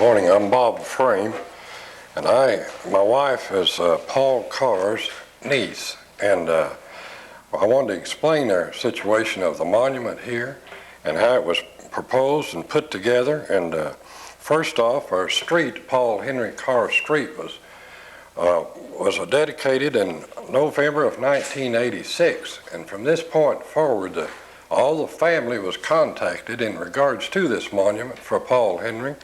Morning, I'm Bob Frame, and my wife is Paul Carr's niece, and I wanted to explain the situation of the monument here and how it was proposed and put together. And first off, our street, Paul Henry Carr Street, was dedicated in November of 1986, and from this point forward, all the family was contacted in regards to this monument for Paul Henry,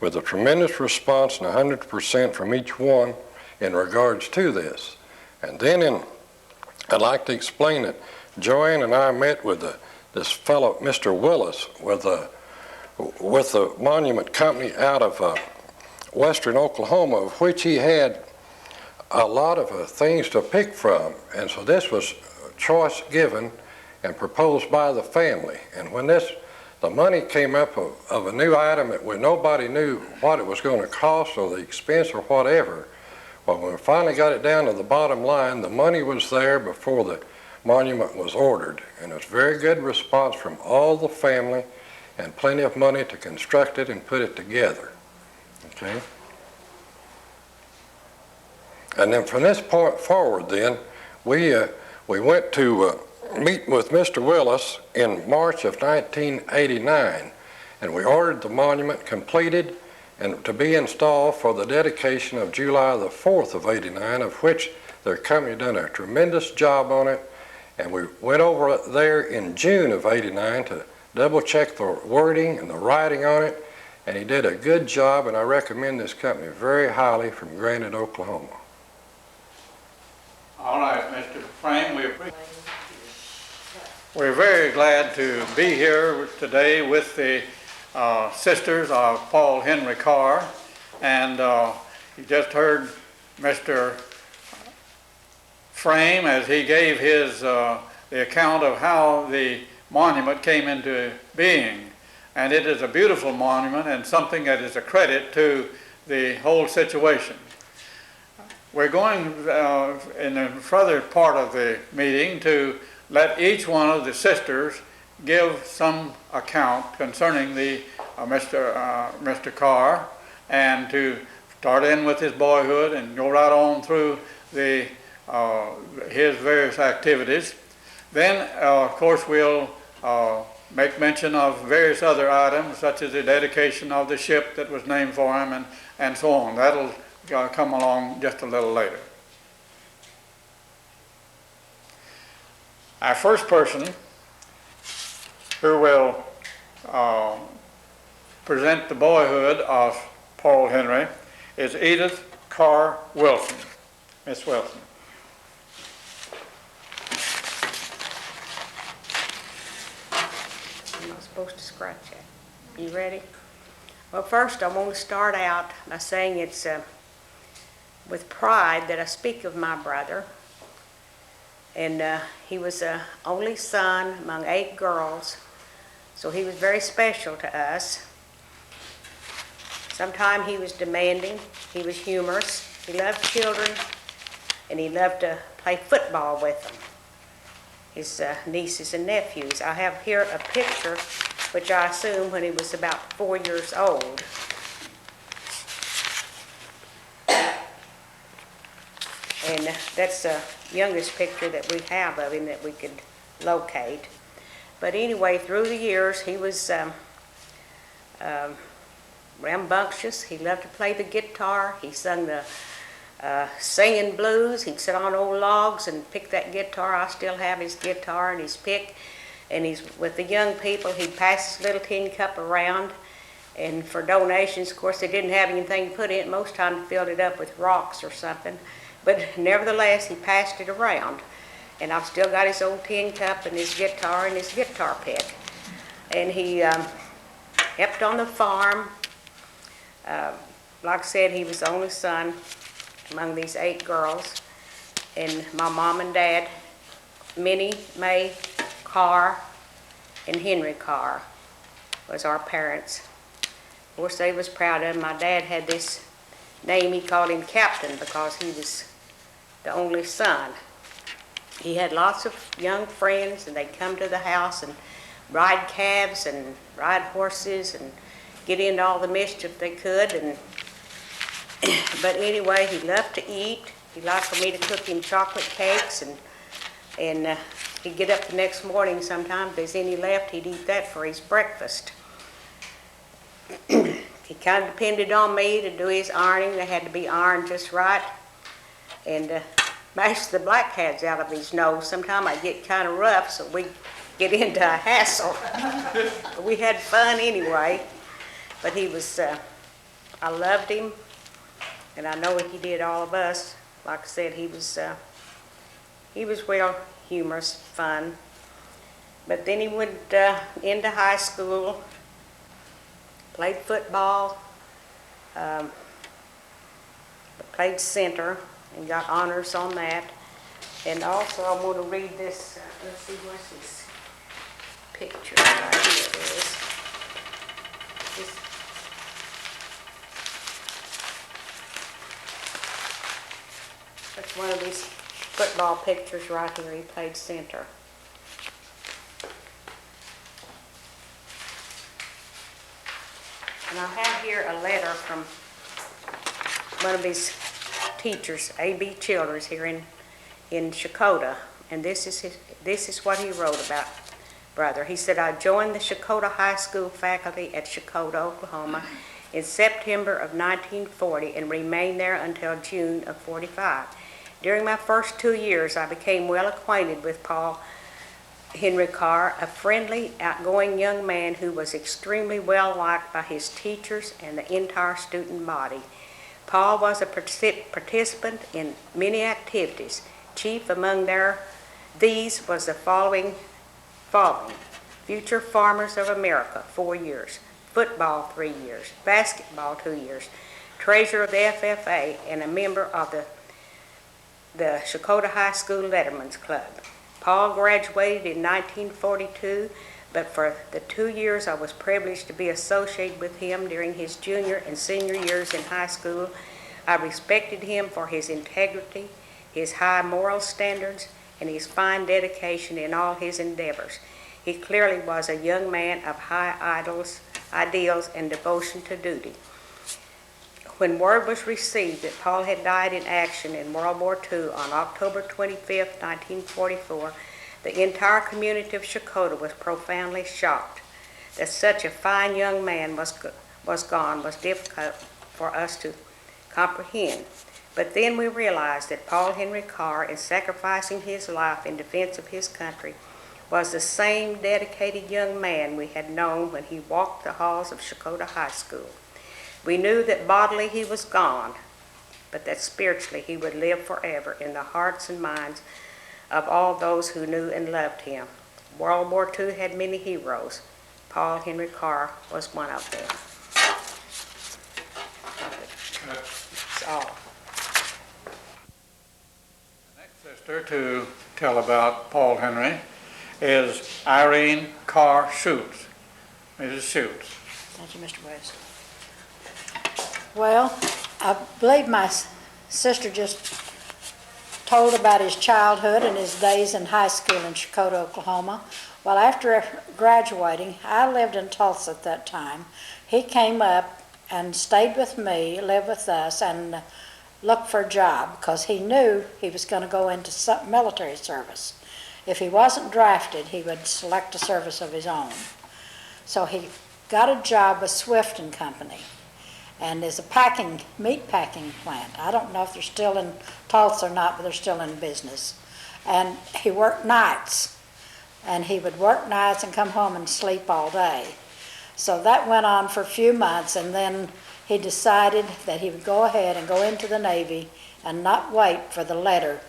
with a tremendous response and 100% from each one in regards to this. And then I'd like to explain that Joanne and I met with this fellow, Mr. Willis, with the monument company out of western Oklahoma, of which he had a lot of things to pick from. And so this was choice given and proposed by the family. And when the money came up of a new item that when nobody knew what it was going to cost or the expense or whatever, well, when we finally got it down to the bottom line, the money was there before the monument was ordered. And it was very good response from all the family and plenty of money to construct it and put it together. Okay? And then from this point forward then, we went to meet with Mr. Willis in March of 1989, and we ordered the monument completed and to be installed for the dedication of July the 4th of 89, of which their company done a tremendous job on it. And we went over there in June of 89 to double check the wording and the writing on it, and he did a good job, and I recommend this company very highly from Granite, Oklahoma. All right, Mr. Frame, we're very glad to be here today with the sisters of Paul Henry Carr, and you just heard Mr. Frame as he gave his the account of how the monument came into being, and it is a beautiful monument and something that is a credit to the whole situation. We're going in the further part of the meeting to let each one of the sisters give some account concerning the Mr. Carr, and to start in with his boyhood and go right on through the his various activities. Then, of course, we'll make mention of various other items, such as the dedication of the ship that was named for him, and so on. That'll come along just a little later. Our first person who will present the boyhood of Paul Henry is Edith Carr Wilson. Miss Wilson. I'm not supposed to scratch it. You ready? Well, first I want to start out by saying it's with pride that I speak of my brother. And he was the only son among 8 girls, so he was very special to us. Sometimes he was demanding, he was humorous, he loved children, and he loved to play football with them, his nieces and nephews. I have here a picture, which I assume when he was about 4 years old. And that's the youngest picture that we have of him that we could locate. But anyway, through the years, he was rambunctious. He loved to play the guitar. He sung the singing blues. He'd sit on old logs and pick that guitar. I still have his guitar and his pick. And he's with the young people. He'd pass his little tin cup around. And for donations, of course, they didn't have anything to put in it. Most times filled it up with rocks or something. But nevertheless, he passed it around. And I've still got his old tin cup and his guitar pick. And he helped on the farm. Like I said, he was the only son among these 8 girls. And my mom and dad, Minnie Mae Carr and Henry Carr, was our parents. Of course, they was proud of him. My dad had this name, he called him Captain because he was the only son. He had lots of young friends, and they'd come to the house and ride calves and ride horses and get into all the mischief they could. And but anyway, he loved to eat. He liked for me to cook him chocolate cakes, and he'd get up the next morning sometime. If there's any left, he'd eat that for his breakfast. He kind of depended on me to do his ironing. They had to be ironed just right. And mash the blackheads out of his nose. Sometimes I'd get kind of rough, so we'd get into a hassle. But we had fun anyway. But he was, I loved him, and I know he did all of us. Like I said, he was real humorous, fun. But then he went into high school, played football, played center, and got honors on that. And also I want to read this, let's see, what's this picture right here it is. That's one of these football pictures right here. He played center. And I have here a letter from one of his teachers, A.B. Childers, here in Checotah, and this is what he wrote about Brother. He said, I joined the Checotah High School faculty at Checotah, Oklahoma in September of 1940 and remained there until June of 45. During my first 2 years, I became well acquainted with Paul Henry Carr, a friendly, outgoing young man who was extremely well liked by his teachers and the entire student body. Paul was a participant in many activities. Chief among these was the following: Future Farmers of America, 4 years, football, 3 years, basketball, 2 years, treasurer of the FFA, and a member of the Checotah High School Letterman's Club. Paul graduated in 1942, but for the 2 years I was privileged to be associated with him during his junior and senior years in high school, I respected him for his integrity, his high moral standards, and his fine dedication in all his endeavors. He clearly was a young man of high ideals and devotion to duty. When word was received that Paul had died in action in World War II on October 25, 1944, the entire community of Checotah was profoundly shocked. That such a fine young man was gone was difficult for us to comprehend. But then we realized that Paul Henry Carr, in sacrificing his life in defense of his country, was the same dedicated young man we had known when he walked the halls of Checotah High School. We knew that bodily he was gone, but that spiritually he would live forever in the hearts and minds of all those who knew and loved him. World War II had many heroes. Paul Henry Carr was one of them. That's all. The next sister to tell about Paul Henry is Irene Carr Schultz. Mrs. Schultz. Thank you, Mr. West. Well, I believe my sister just told about his childhood and his days in high school in Checotah, Oklahoma. Well, after graduating, I lived in Tulsa at that time. He came up and stayed with me, lived with us, and looked for a job because he knew he was going to go into military service. If he wasn't drafted, he would select a service of his own. So he got a job with Swift and Company, and there's a meat packing plant. I don't know if they're still in Tulsa or not, but they're still in business. And he worked nights, and he would work nights and come home and sleep all day. So that went on for a few months, and then he decided that he would go ahead and go into the Navy and not wait for the letter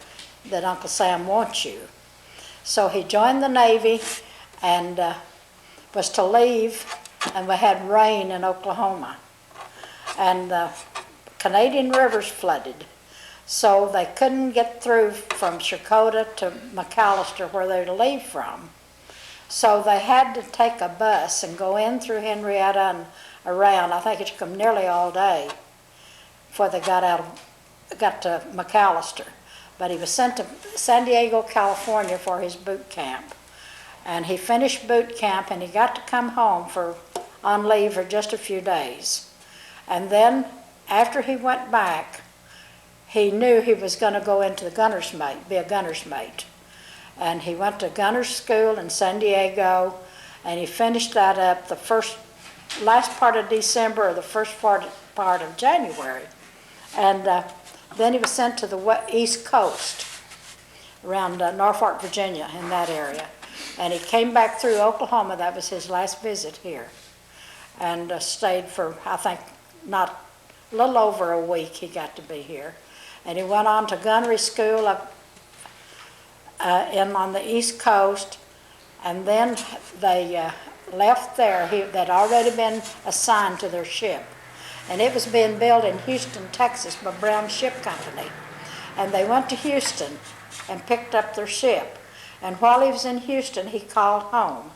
that Uncle Sam wants you. So he joined the Navy and was to leave, and we had rain in Oklahoma. And the Canadian rivers flooded, so they couldn't get through from Checotah to McAllister, where they were to leave from. So they had to take a bus and go in through Henrietta and around. I think it took them nearly all day before they got to McAllister. But he was sent to San Diego, California for his boot camp. And he finished boot camp, and he got to come home for on leave for just a few days. And then after he went back, he knew he was going to go into the gunner's mate, be a gunner's mate. And he went to gunner's school in San Diego, and he finished that up the last part of December or the first part of January. And then he was sent to the East Coast, around Norfolk, Virginia, in that area. And he came back through Oklahoma. That was his last visit here. And stayed for, I think, a little over a week he got to be here. And he went on to gunnery school up on the East Coast, and then they left there. They'd already been assigned to their ship, and it was being built in Houston, Texas by Brown Ship Company. And they went to Houston and picked up their ship. And while he was in Houston, he called home.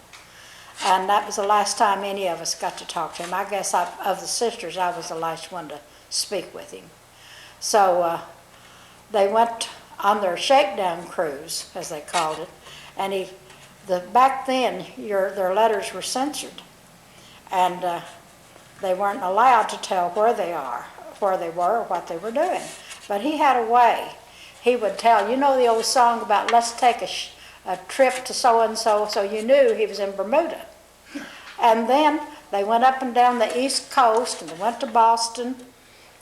And that was the last time any of us got to talk to him. I guess of the sisters, I was the last one to speak with him. So they went on their shakedown cruise, as they called it, and back then their letters were censored, and they weren't allowed to tell where they were, or what they were doing. But he had a way. He would tell, you know the old song about let's take a trip to so-and-so, so you knew he was in Bermuda. And then they went up and down the East Coast, and they went to Boston,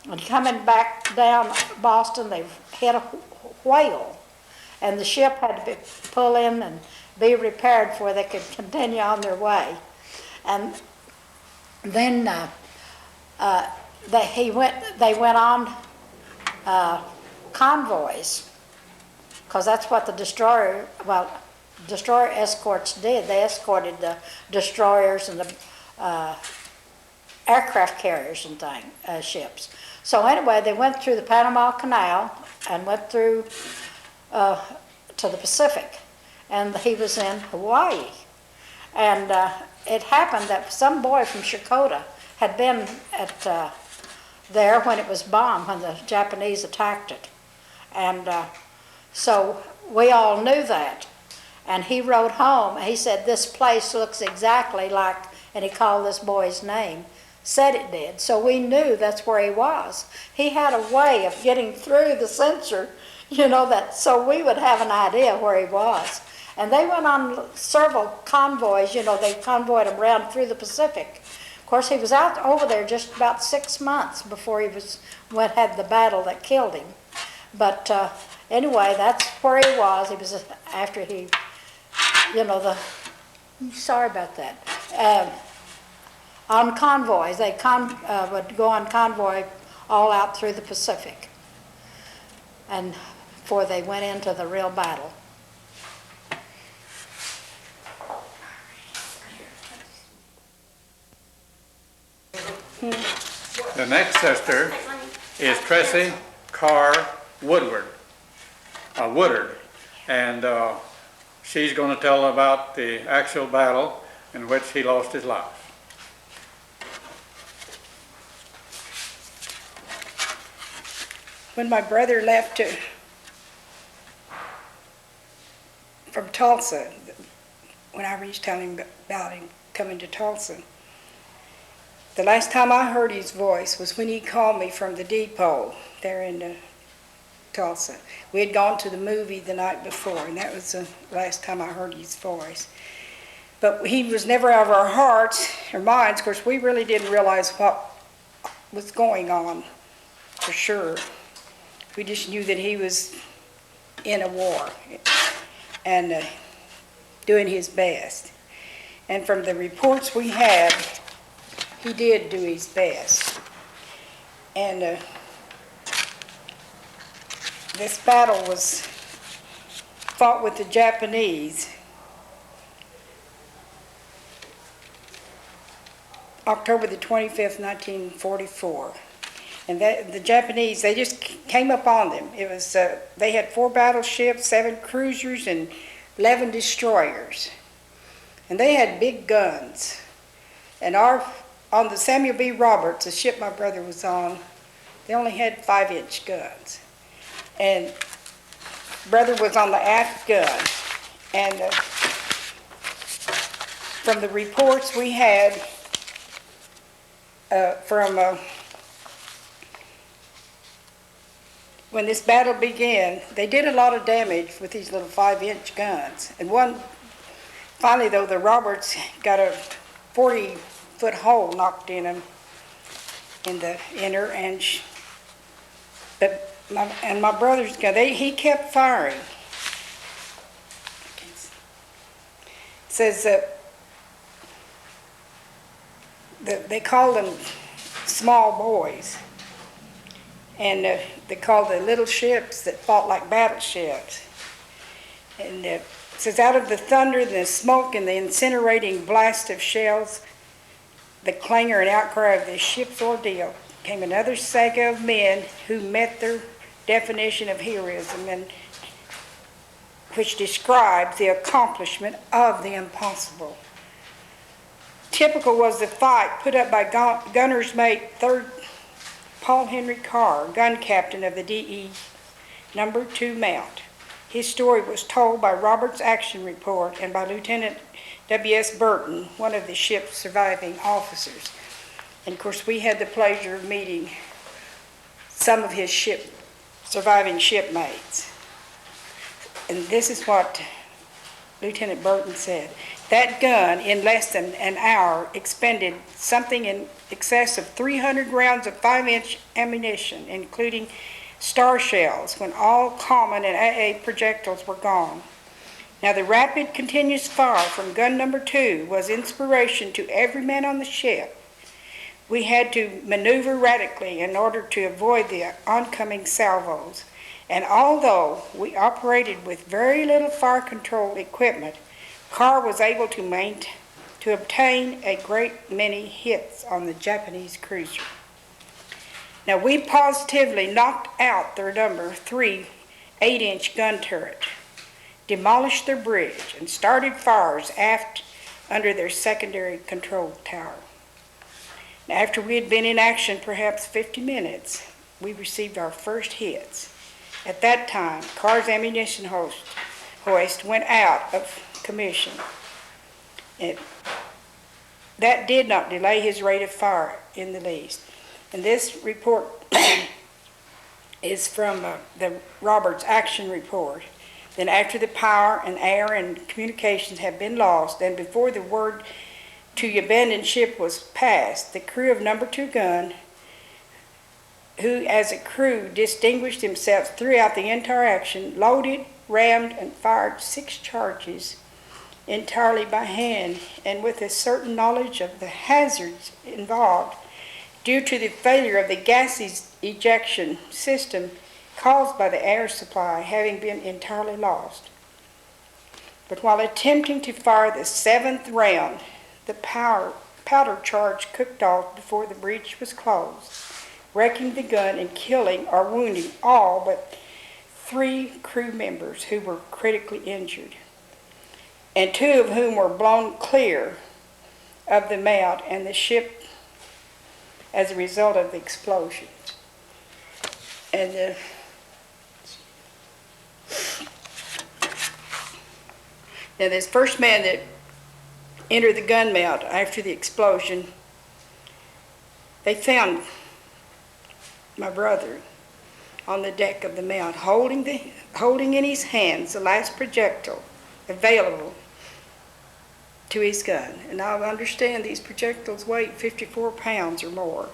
and coming back down Boston, they hit a whale, and the ship had to pull in and be repaired before they could continue on their way. And then they went on convoys, because that's what the destroyer escorts did. They escorted the destroyers and the aircraft carriers and ships. So anyway, they went through the Panama Canal and went through to the Pacific, and he was in Hawaii. And it happened that some boy from Checotah had been at there when it was bombed, when the Japanese attacked it. And so we all knew that. And he wrote home, he said, this place looks exactly like, and he called this boy's name, said it did. So we knew that's where he was. He had a way of getting through the censor, so we would have an idea where he was. And they went on several convoys, they convoyed him around through the Pacific. Of course, he was out over there just about 6 months before he had the battle that killed him. But anyway, that's where he was. He was after he, sorry about that. On convoys, they would go on convoy all out through the Pacific, and before they went into the real battle. The next sister is Tracy Carr Woodard, and she's going to tell about the actual battle in which he lost his life. When my brother left from Tulsa, when I was telling him about him coming to Tulsa, the last time I heard his voice was when he called me from the depot there in Tulsa. We had gone to the movie the night before, and that was the last time I heard his voice. But he was never out of our hearts or minds. Of course, we really didn't realize what was going on for sure. We just knew that he was in a war and doing his best. And from the reports we had, he did do his best. And this battle was fought with the Japanese October the 25th, 1944. And the Japanese, they just came up on them. It was they had 4 battleships, 7 cruisers, and 11 destroyers. And they had big guns. And on the Samuel B. Roberts, the ship my brother was on, they only had 5-inch guns. And brother was on the aft gun. And from the reports we had, when this battle began, they did a lot of damage with these little 5-inch guns. And finally though, the Roberts got a 40-foot hole knocked in them in the inner, but my brother's gun, he kept firing. It says that they called them small boys, and they called the little ships that fought like battleships. And it says, out of the thunder, the smoke, and the incinerating blast of shells, the clangor and outcry of the ship's ordeal, came another saga of men who met their definition of heroism, and which describes the accomplishment of the impossible. Typical was the fight put up by gunner's mate 3rd Paul Henry Carr, gun captain of the DE No. 2 Mount. His story was told by Robert's action report and by Lieutenant W.S. Burton, one of the ship's surviving officers. And of course, we had the pleasure of meeting some of his surviving shipmates. And this is what Lieutenant Burton said. That gun, in less than an hour, expended something in excess of 300 rounds of 5-inch ammunition, including star shells, when all common and AA projectiles were gone. Now, the rapid, continuous fire from gun number 2 was inspiration to every man on the ship. We had to maneuver radically in order to avoid the oncoming salvos. And although we operated with very little fire control equipment, Carr was able to obtain a great many hits on the Japanese cruiser. Now, we positively knocked out their number 3 8-inch gun turret, demolished their bridge, and started fires aft under their secondary control tower. Now, after we had been in action perhaps 50 minutes, we received our first hits. At that time, Carr's ammunition hoist went out of commission. That did not delay his rate of fire in the least. And this report is from the Roberts Action Report. Then after the power and air and communications had been lost, and before the word to abandon ship was passed, the crew of number 2 gun, who as a crew distinguished themselves throughout the entire action, loaded, rammed, and fired 6 charges entirely by hand, and with a certain knowledge of the hazards involved due to the failure of the gas ejection system caused by the air supply having been entirely lost. But while attempting to fire the 7th round, the powder charge cooked off before the breech was closed, wrecking the gun and killing or wounding all but 3 crew members who were critically injured, and 2 of whom were blown clear of the mount and the ship as a result of the explosions. And now this first man that entered the gun mount after the explosion, they found my brother on the deck of the mount, holding in his hands the last projectile available to his gun. And I understand these projectiles weigh 54 pounds or more.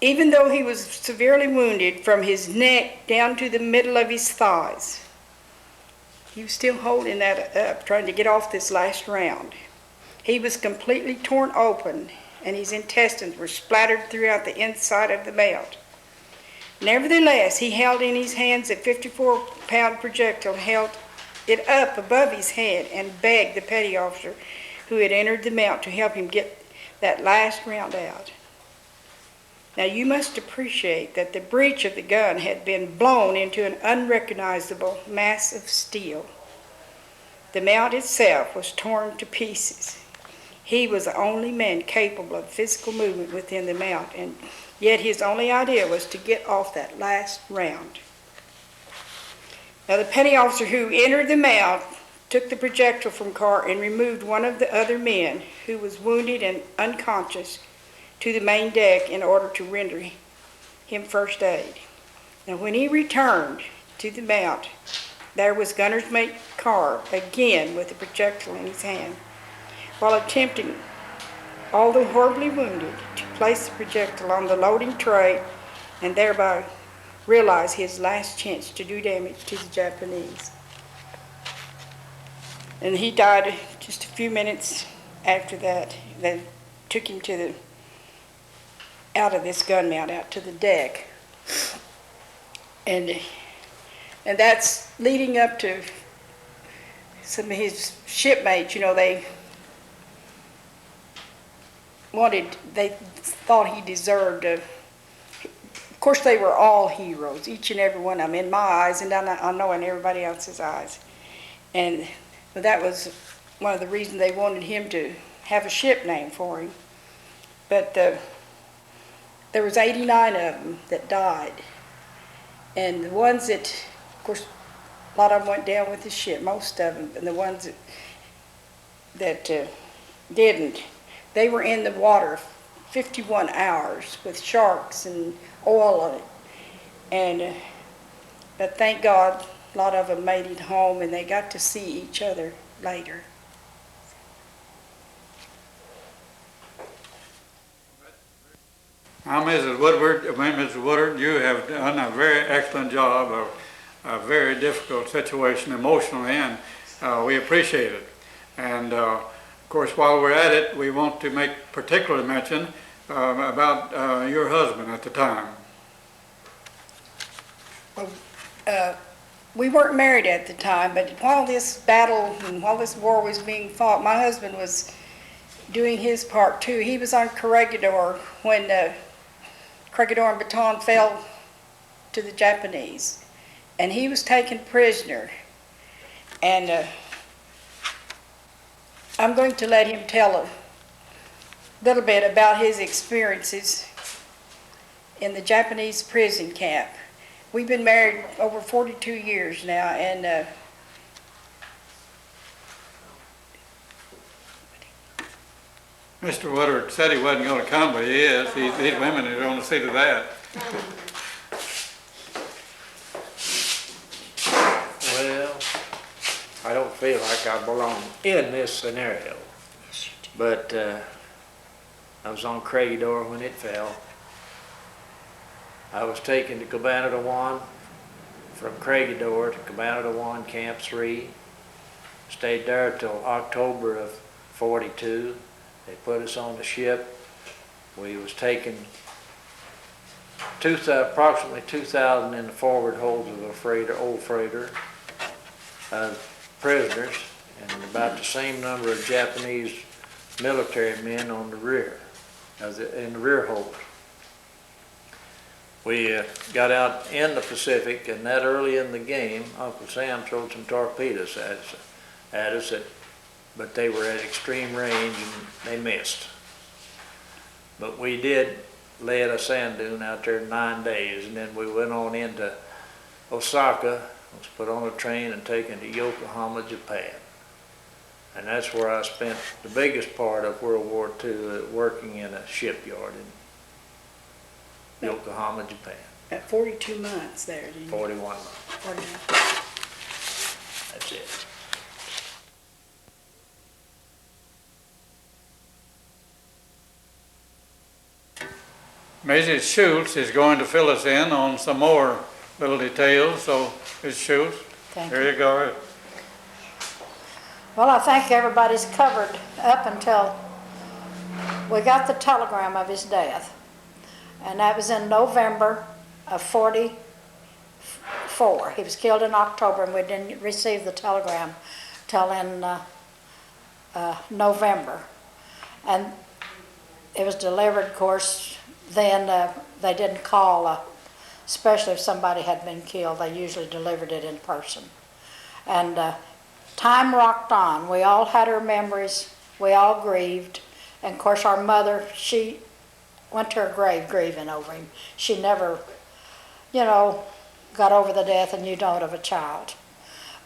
Even though he was severely wounded from his neck down to the middle of his thighs, he was still holding that up, trying to get off this last round. He was completely torn open, and his intestines were splattered throughout the inside of the mount. Nevertheless, he held in his hands a 54-pound projectile, held it up above his head, and begged the petty officer who had entered the mount to help him get that last round out. Now, you must appreciate that the breech of the gun had been blown into an unrecognizable mass of steel. The mount itself was torn to pieces. He was the only man capable of physical movement within the mount, and yet his only idea was to get off that last round. Now, the petty officer who entered the mount took the projectile from Carr and removed one of the other men who was wounded and unconscious to the main deck in order to render him first aid. Now, when he returned to the mount, there was gunner's mate Carr again with the projectile in his hand, while attempting, although horribly wounded, to place the projectile on the loading tray and thereby realize his last chance to do damage to the Japanese. And he died just a few minutes after that. They took him to out of this gun mount, out to the deck. And that's leading up to some of his shipmates, they thought he deserved of course they were all heroes, each and every one of them, in my eyes, and I know in everybody else's eyes. But that was one of the reasons they wanted him to have a ship name for him. But there was 89 of them that died. And the ones that, of course, a lot of them went down with the ship, most of them, and the ones that didn't, they were in the water 51 hours with sharks and oil on it. But thank God, a lot of them made it home and they got to see each other later. Now, Mrs. Woodward, you have done a very excellent job of a very difficult situation emotionally, and we appreciate it. And of course, while we're at it, we want to make particular mention about your husband at the time. Well, we weren't married at the time, but while this battle and while this war was being fought, my husband was doing his part too. He was on Corregidor when Corregidor and Baton fell to the Japanese, and he was taken prisoner. And I'm going to let him tell a little bit about his experiences in the Japanese prison camp. We've been married over 42 years now, and Mr. Woodward said he wasn't going to come, but he is. These women are going to see to that. Well, I don't feel like I belong in this scenario, but I was on Corregidor when it fell. I was taken to Cabana de Juan, from Corregidor to Cabana de Juan Camp 3. Stayed there till October of 42. They put us on the ship. We was taken approximately 2,000 in the forward holds of a old freighter, prisoners, and about the same number of Japanese military men on the rear, in the rear hold. We got out in the Pacific, and that early in the game, Uncle Sam threw some torpedoes at us, but they were at extreme range and they missed. But we did lay at a sand dune out there 9 days, and then we went on into Osaka, was put on a train and taken to Yokohama, Japan. And that's where I spent the biggest part of World War II working in a shipyard in Yokohama, Japan. at 42 months there, didn't you? 41 months. 49. That's it. Mrs. Schultz is going to fill us in on some more little details, so Ms. Schultz, Thank here you go. Well, I think everybody's covered up until we got the telegram of his death. And that was in November of 44. He was killed in October, and we didn't receive the telegram till in November. And it was delivered, of course, then they didn't call, especially if somebody had been killed. They usually delivered it in person. And time rocked on. We all had our memories. We all grieved. And, of course, our mother, she went to her grave grieving over him. She never, got over the death, and you don't, of a child.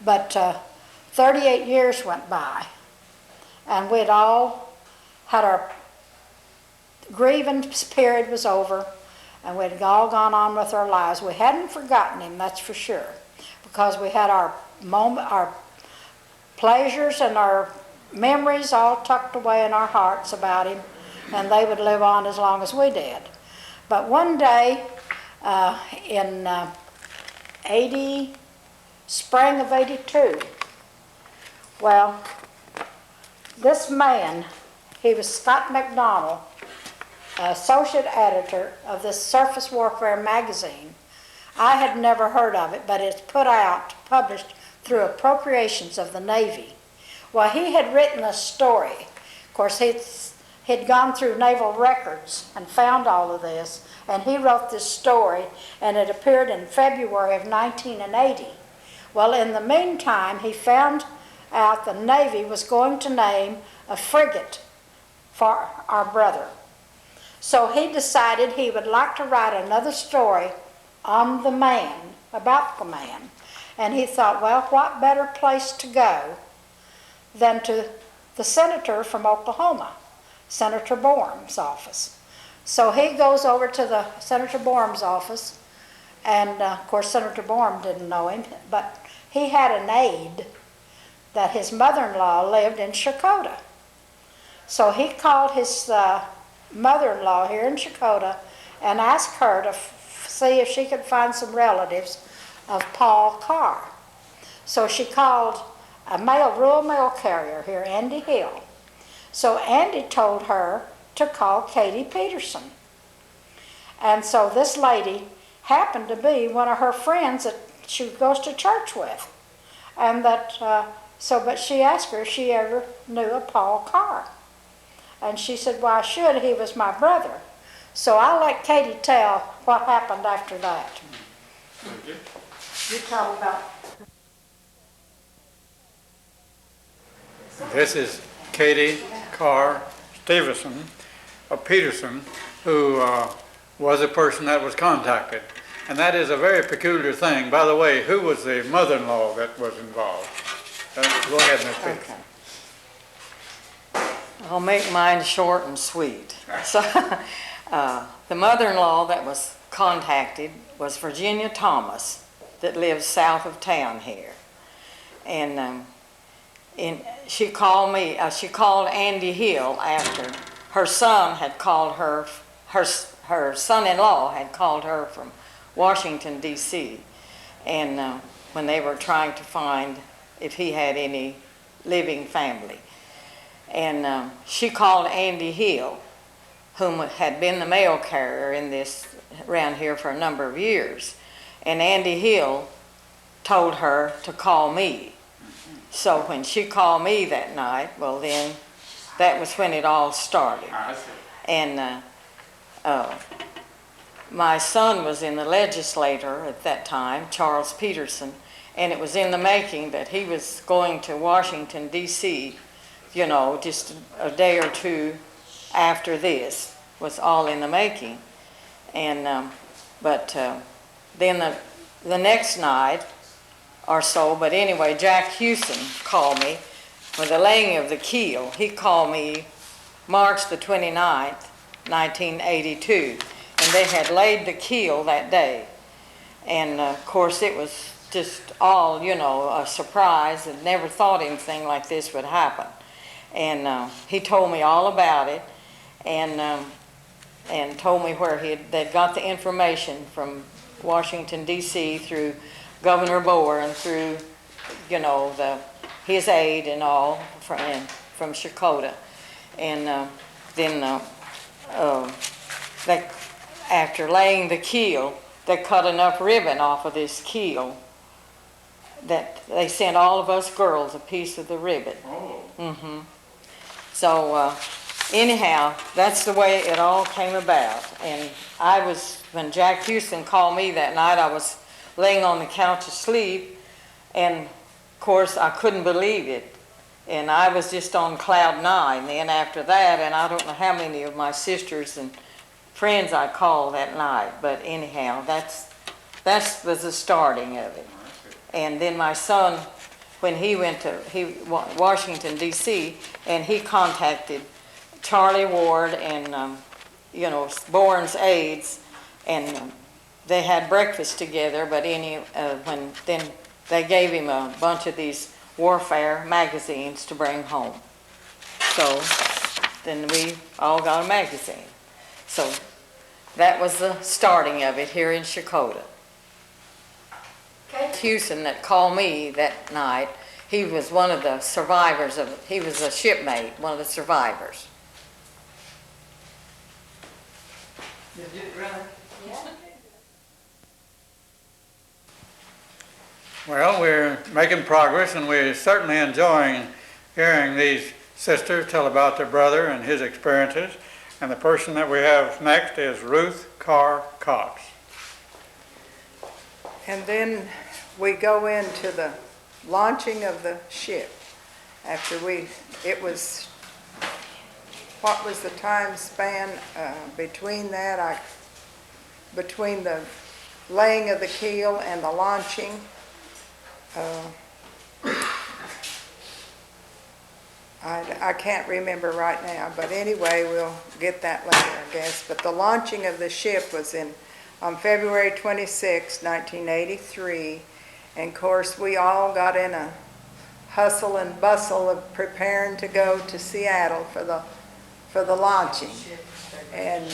But 38 years went by, and we'd all had our grievance period was over, and we'd all gone on with our lives. We hadn't forgotten him, that's for sure, because we had our pleasures and our memories all tucked away in our hearts about him, and they would live on as long as we did. But one day, in spring of '82, well, this man, he was Scott McDonald, associate editor of this Surface Warfare magazine. I had never heard of it, but it's put out, published through appropriations of the Navy. Well, he had written a story. Of course, he'd gone through naval records and found all of this, and he wrote this story, and it appeared in February of 1980. Well, in the meantime, he found out the Navy was going to name a frigate for our brother. So he decided he would like to write another story on the man, about the man. And he thought, well, what better place to go than to the senator from Oklahoma, Senator Boehm's office. So he goes over to the Senator Boehm's office, and of course Senator Boehm didn't know him, but he had an aide that his mother-in-law lived in Checotah. So he called his mother-in-law here in Checotah and asked her to see if she could find some relatives of Paul Carr. So she called a rural mail carrier here, Andy Hill. So Andy told her to call Katie Peterson. And so this lady happened to be one of her friends that she goes to church with. And but she asked her if she ever knew a Paul Carr. And she said, well, I should, he was my brother. So I'll let Katie tell what happened after that. You tell about. This is Katie Carr Stevenson of Peterson, who was a person that was contacted. And that is a very peculiar thing. By the way, who was the mother-in-law that was involved? Go ahead, Ms. Peterson. Okay. I'll make mine short and sweet. So, the mother-in-law that was contacted was Virginia Thomas, that lives south of town here. And she called me, she called Andy Hill after her son had called her, her son-in-law had called her from Washington, D.C., and when they were trying to find if he had any living family. And she called Andy Hill, whom had been the mail carrier in this around here for a number of years. And Andy Hill told her to call me. So when she called me that night, well then, that was when it all started. And my son was in the legislature at that time, Charles Peterson, and it was in the making that he was going to Washington, D.C., you know, just a day or two after this was all in the making. And then the next night or so, but anyway, Jack Houston called me for the laying of the keel. He called me March the 29th, 1982, and they had laid the keel that day. And of course it was just all, you know, a surprise, and never thought anything like this would happen. And he told me all about it, and told me where they'd got the information from Washington, D.C. through Governor Boer and through, you know, his aide and all from Checotah. And then after laying the keel, they cut enough ribbon off of this keel that they sent all of us girls a piece of the ribbon. Oh. Mm-hmm. So anyhow, that's the way it all came about. And when Jack Houston called me that night, I was laying on the couch asleep, and of course I couldn't believe it. And I was just on cloud nine then after that, and I don't know how many of my sisters and friends I called that night. But anyhow, that was the starting of it. And then my son, when he went to Washington D.C. and he contacted Charlie Ward and Bourne's aides, and they had breakfast together. But then they gave him a bunch of these warfare magazines to bring home. So then we all got a magazine. So that was the starting of it here in Checotah. Houston that called me that night, he was one of the survivors he was a shipmate, one of the survivors. Did you really? Yeah. Well, we're making progress, and we're certainly enjoying hearing these sisters tell about their brother and his experiences. And the person that we have next is Ruth Carr Cox. And then we go into the launching of the ship. What was the time span between that? Between the laying of the keel and the launching? I can't remember right now, but anyway, we'll get that later, I guess. But the launching of the ship was on February 26, 1983, and of course we all got in a hustle and bustle of preparing to go to Seattle for the launching, and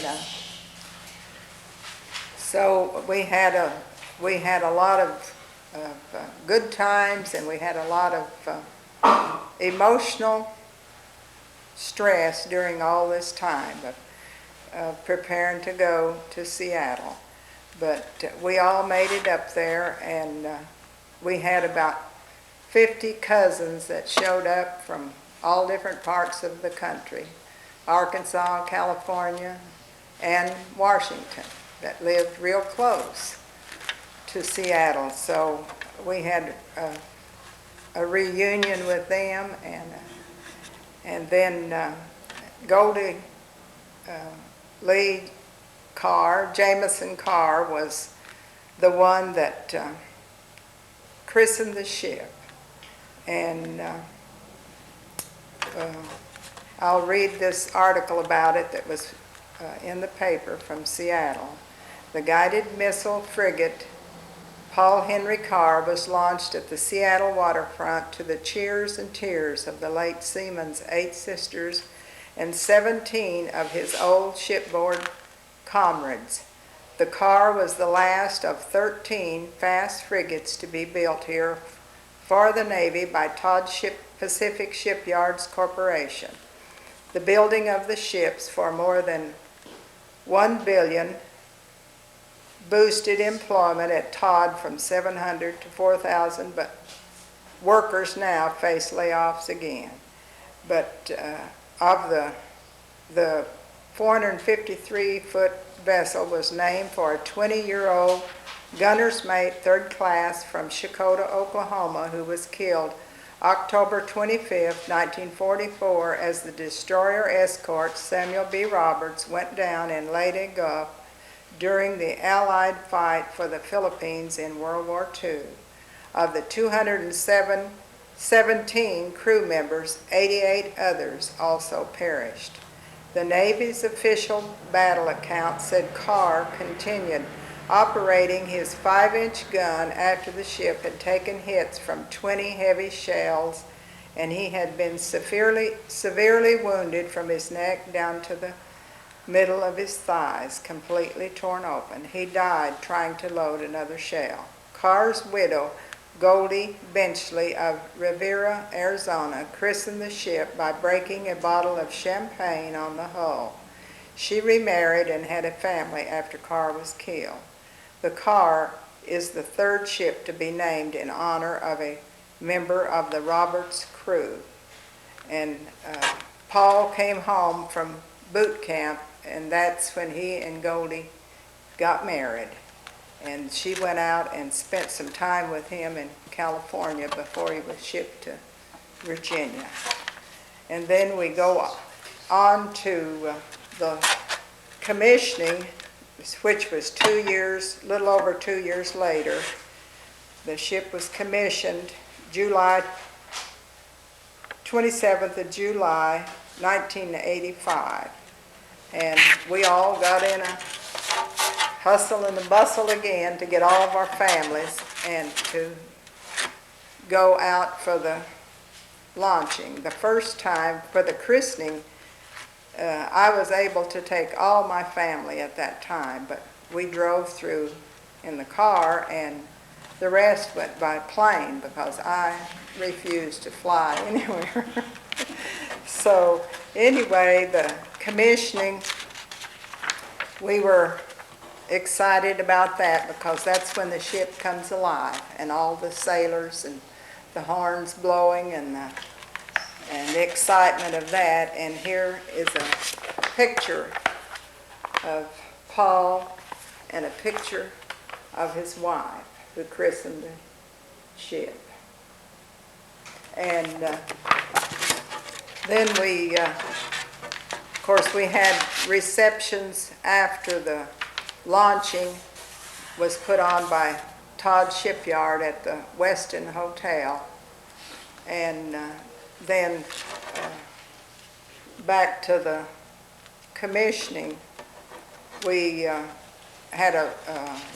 so we had a lot of good times, and we had a lot of emotional stress during all this time of preparing to go to Seattle. But we all made it up there, and we had about 50 cousins that showed up from all different parts of the country, Arkansas, California, and Washington, that lived real close to Seattle. So we had a reunion with them, and then Goldie Lee Carr, Jameson Carr, was the one that christened the ship. And I'll read this article about it that was in the paper from Seattle. The guided missile frigate Paul Henry Carr was launched at the Seattle waterfront to the cheers and tears of the late seaman's 8 sisters and 17 of his old shipboard comrades. The Carr was the last of 13 fast frigates to be built here for the Navy by Todd Pacific Shipyards Corporation. The building of the ships for more than $1 billion boosted employment at Todd from 700 to 4,000, but workers now face layoffs again. But of the 453-foot vessel was named for a 20-year-old gunner's mate, 3rd class, from Checotah, Oklahoma, who was killed October 25, 1944, as the destroyer escort Samuel B. Roberts went down in Leyte Gulf during the Allied fight for the Philippines in World War II. Of the 217 crew members, 88 others also perished. The Navy's official battle account said Carr continued operating his 5-inch gun after the ship had taken hits from 20 heavy shells, and he had been severely wounded from his neck down to the middle of his thighs, completely torn open. He died trying to load another shell. Carr's widow, Goldie Benchley of Rivera, Arizona, christened the ship by breaking a bottle of champagne on the hull. She remarried and had a family after Carr was killed. The Carr is the 3rd ship to be named in honor of a member of the Roberts crew. And Paul came home from boot camp, and that's when he and Goldie got married. And she went out and spent some time with him in California before he was shipped to Virginia. And then we go on to the commissioning, which was 2 years, little over 2 years later. The ship was commissioned July 27th of July, 1985. And we all got in a hustle and a bustle again to get all of our families and to go out for the launching. The first time for the christening, I was able to take all my family at that time, but we drove through in the car and the rest went by plane because I refused to fly anywhere. So anyway, the commissioning, we were excited about that because that's when the ship comes alive and all the sailors and the horns blowing and the excitement of that. And here is a picture of Paul and a picture of his wife who christened the ship. And then we, of course, we had receptions after the launching was put on by Todd Shipyard at the Westin Hotel. And then back to the commissioning, we had a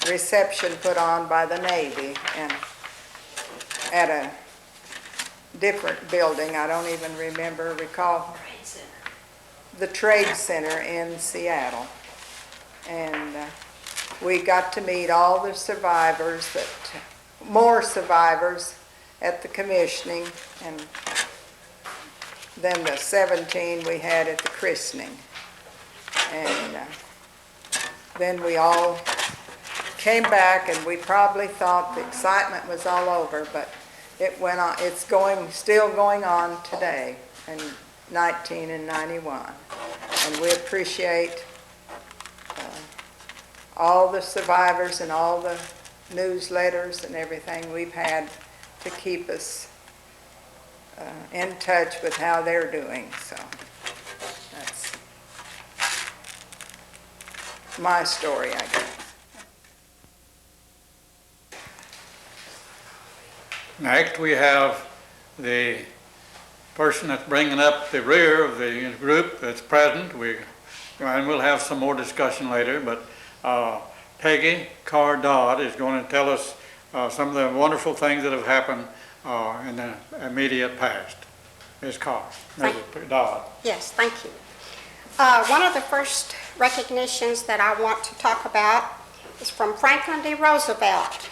reception put on by the Navy and at a different building. I don't even recall. The Trade Center in Seattle. And we got to meet all the survivors, more survivors at the commissioning, and then the 17 we had at the christening. And then we all came back, and we probably thought the excitement was all over, but it went on. It's still going on today in 1991, and we appreciate all the survivors and all the newsletters and everything we've had to keep us in touch with how they're doing. So that's my story, I guess. Next, we have the person that's bringing up the rear of the group that's present. And we'll have some more discussion later, but Peggy Carr Dodd is going to tell us some of the wonderful things that have happened in the immediate past. Ms. Carr, Ms. Dodd. Yes, thank you. One of the first recognitions that I want to talk about is from Franklin D. Roosevelt.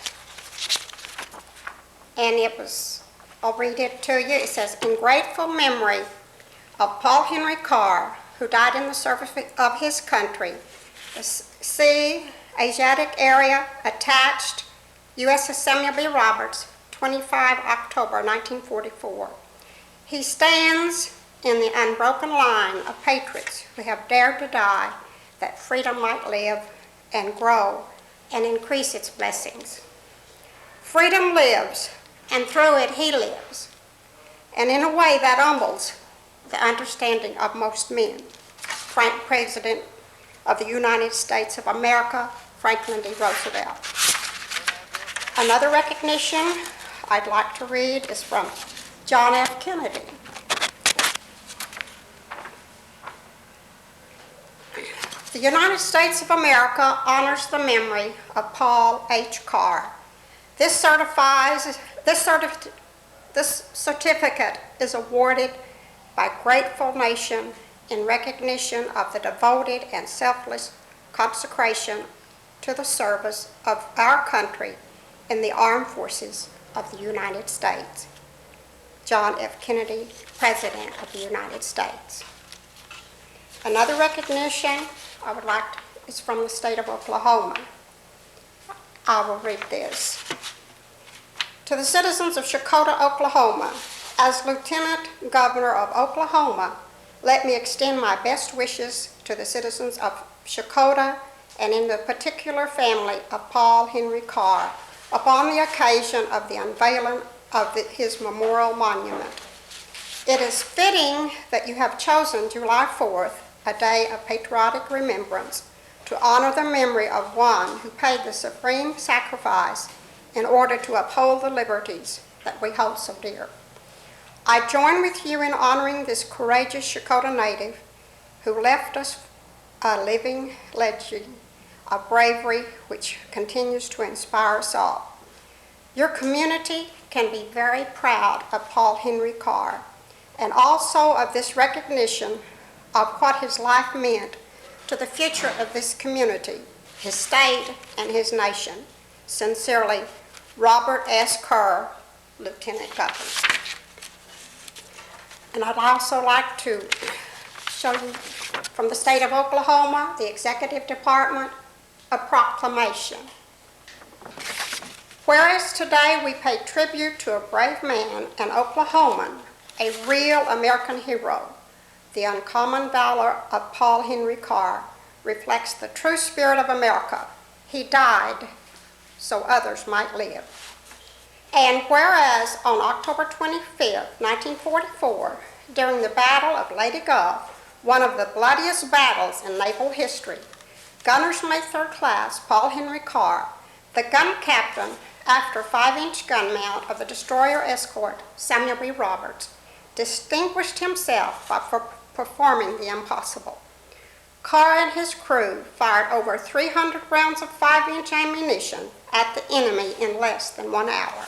And I'll read it to you. It says, "In grateful memory of Paul Henry Carr, who died in the service of his country, the Sea Asiatic Area attached USS Samuel B. Roberts, 25 October 1944. He stands in the unbroken line of patriots who have dared to die that freedom might live and grow and increase its blessings. Freedom lives, and through it he lives, and in a way that humbles the understanding of most men." President of the United States of America, Franklin D. Roosevelt. Another recognition I'd like to read is from John F. Kennedy. "The United States of America honors the memory of Paul H. Carr. This certificate is awarded by grateful nation in recognition of the devoted and selfless consecration to the service of our country in the armed forces of the United States. John F. Kennedy, President of the United States." Another recognition I would like is from the state of Oklahoma. I will read this. "To the citizens of Checotah, Oklahoma, as Lieutenant Governor of Oklahoma, let me extend my best wishes to the citizens of Checotah and in the particular family of Paul Henry Carr upon the occasion of the unveiling of his memorial monument. It is fitting that you have chosen July 4th, a day of patriotic remembrance, to honor the memory of one who paid the supreme sacrifice in order to uphold the liberties that we hold so dear. I join with you in honoring this courageous Checotah native who left us a living legacy of bravery which continues to inspire us all. Your community can be very proud of Paul Henry Carr and also of this recognition of what his life meant to the future of this community, his state, and his nation. Sincerely, Robert S. Carr, Lieutenant Governor. And I'd also like to show you from the state of Oklahoma, the Executive Department, a proclamation. Whereas today we pay tribute to a brave man, an Oklahoman, a real American hero, the uncommon valor of Paul Henry Carr reflects the true spirit of America. He died so others might live. And whereas on October 25th, 1944, during the Battle of Leyte Gulf, one of the bloodiest battles in naval history, Gunner's Mate Third Class Paul Henry Carr, the gun captain after 5-inch gun mount of the destroyer escort Samuel B. Roberts, distinguished himself by performing the impossible. Carr and his crew fired over 300 rounds of 5-inch ammunition at the enemy in less than 1 hour.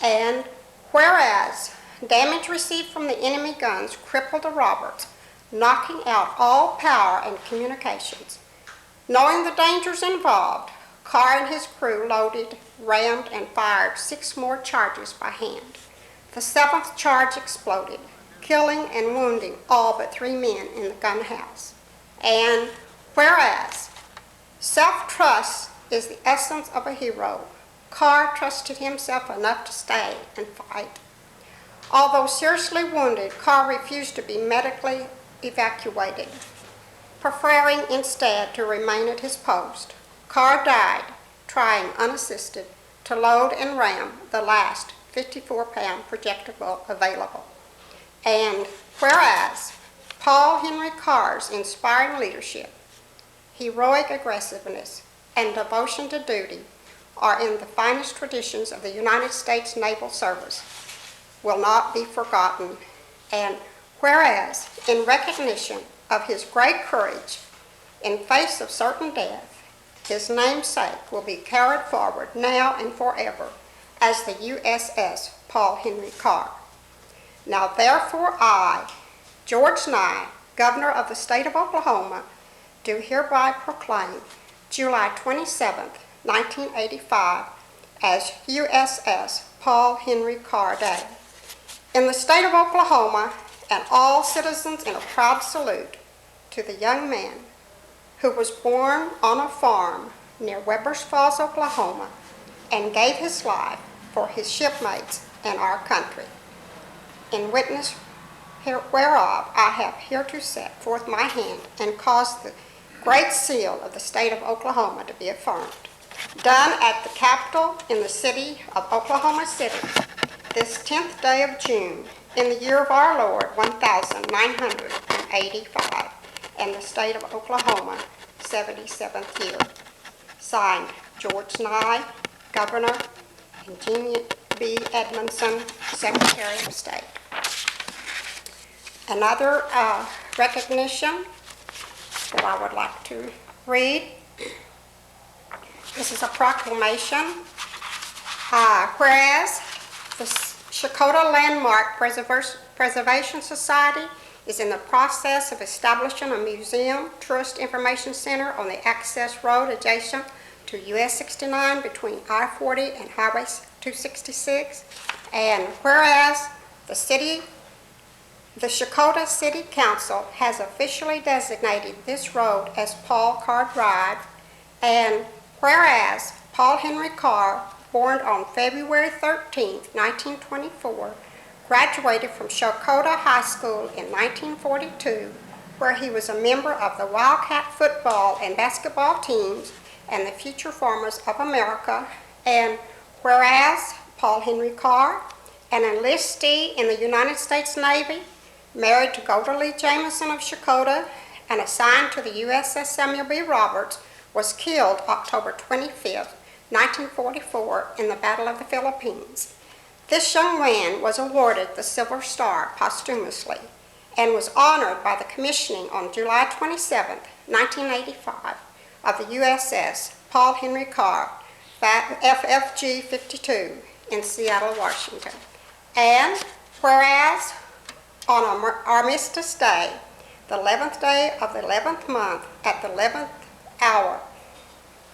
And whereas damage received from the enemy guns crippled the Roberts, knocking out all power and communications. Knowing the dangers involved, Carr and his crew loaded, rammed, and fired 6 more charges by hand. The 7th charge exploded, killing and wounding all but 3 men in the gun house. And whereas self-trust is the essence of a hero, Carr trusted himself enough to stay and fight. Although seriously wounded, Carr refused to be medically evacuated, preferring instead to remain at his post. Carr died trying unassisted to load and ram the last 54-pound projectile available. And whereas Paul Henry Carr's inspiring leadership, heroic aggressiveness, and devotion to duty are in the finest traditions of the United States Naval Service, will not be forgotten. And whereas, in recognition of his great courage in face of certain death, his namesake will be carried forward now and forever as the USS Paul Henry Carr. Now therefore I, George Nye, Governor of the State of Oklahoma, do hereby proclaim July 27th, 1985 as USS Paul Henry Carr Day. In the state of Oklahoma, and all citizens in a proud salute to the young man who was born on a farm near Webbers Falls, Oklahoma, and gave his life for his shipmates and our country. In witness whereof I have hereto set forth my hand and caused the great seal of the state of Oklahoma to be affirmed. Done at the Capitol in the city of Oklahoma City, this 10th day of June, in the year of our Lord, 1985, and the state of Oklahoma, 77th year. Signed, George Nye, Governor, and Jeannie B. Edmondson, Secretary of State. Another recognition that I would like to read. This is a proclamation. Whereas the Checotah Landmark Preservation Society is in the process of establishing a museum tourist information center on the access road adjacent to US 69 between I-40 and Highway 266. And whereas the Checotah City Council has officially designated this road as Paul Carr Drive, and whereas Paul Henry Carr, born on February 13, 1924, graduated from Checotah High School in 1942, where he was a member of the Wildcat football and basketball teams and the Future Farmers of America, and whereas Paul Henry Carr, an enlistee in the United States Navy, married to Golda Lee Jamison of Checotah and assigned to the USS Samuel B. Roberts, was killed October 25, 1944 in the Battle of the Philippines. This young man was awarded the Silver Star posthumously and was honored by the commissioning on July 27, 1985 of the USS Paul Henry Carr FFG-52 in Seattle, Washington. And whereas on Armistice Day, the 11th day of the 11th month at the 11th hour,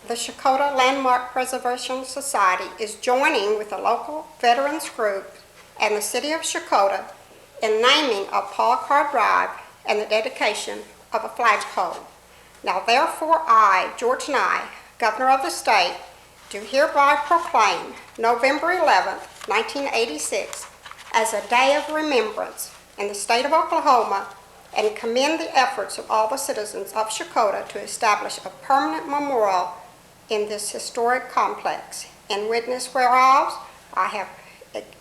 the Checotah Landmark Preservation Society is joining with the local veterans group and the city of Checotah in naming of Paul Carr Drive and the dedication of a flagpole. Now therefore I, George Nye, Governor of the state, do hereby proclaim November 11th, 1986 as a day of remembrance in the state of Oklahoma and commend the efforts of all the citizens of Checotah to establish a permanent memorial in this historic complex. In witness whereof, I have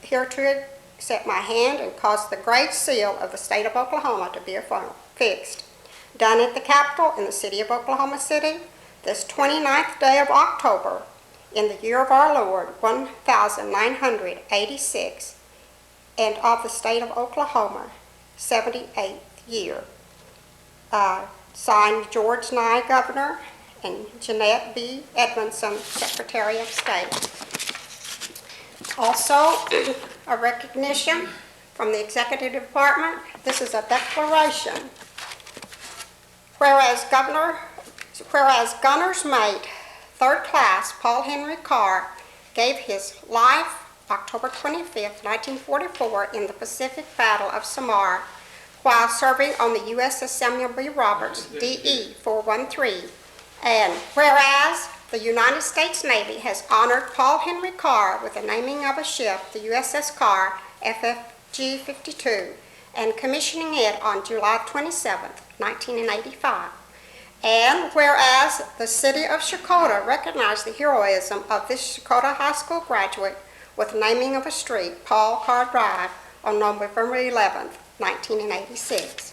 hereto set my hand and caused the great seal of the state of Oklahoma to be affixed. Done at the Capitol in the city of Oklahoma City, this 29th day of October, in the year of our Lord, 1986, and of the state of Oklahoma, 78th year. Signed, George Nye, Governor, and Jeanette B. Edmondson, Secretary of State. Also, a recognition from the Executive Department. This is a declaration. Whereas Gunner's Mate, 3rd Class Paul Henry Carr, gave his life October 25, 1944 in the Pacific Battle of Samar while serving on the USS Samuel B. Roberts, DE 413. And whereas the United States Navy has honored Paul Henry Carr with the naming of a ship, the USS Carr FFG-52, and commissioning it on July 27, 1985. And whereas the city of Checotah recognized the heroism of this Checotah High School graduate with naming of a street, Paul Carr Drive, on November 11, 1986.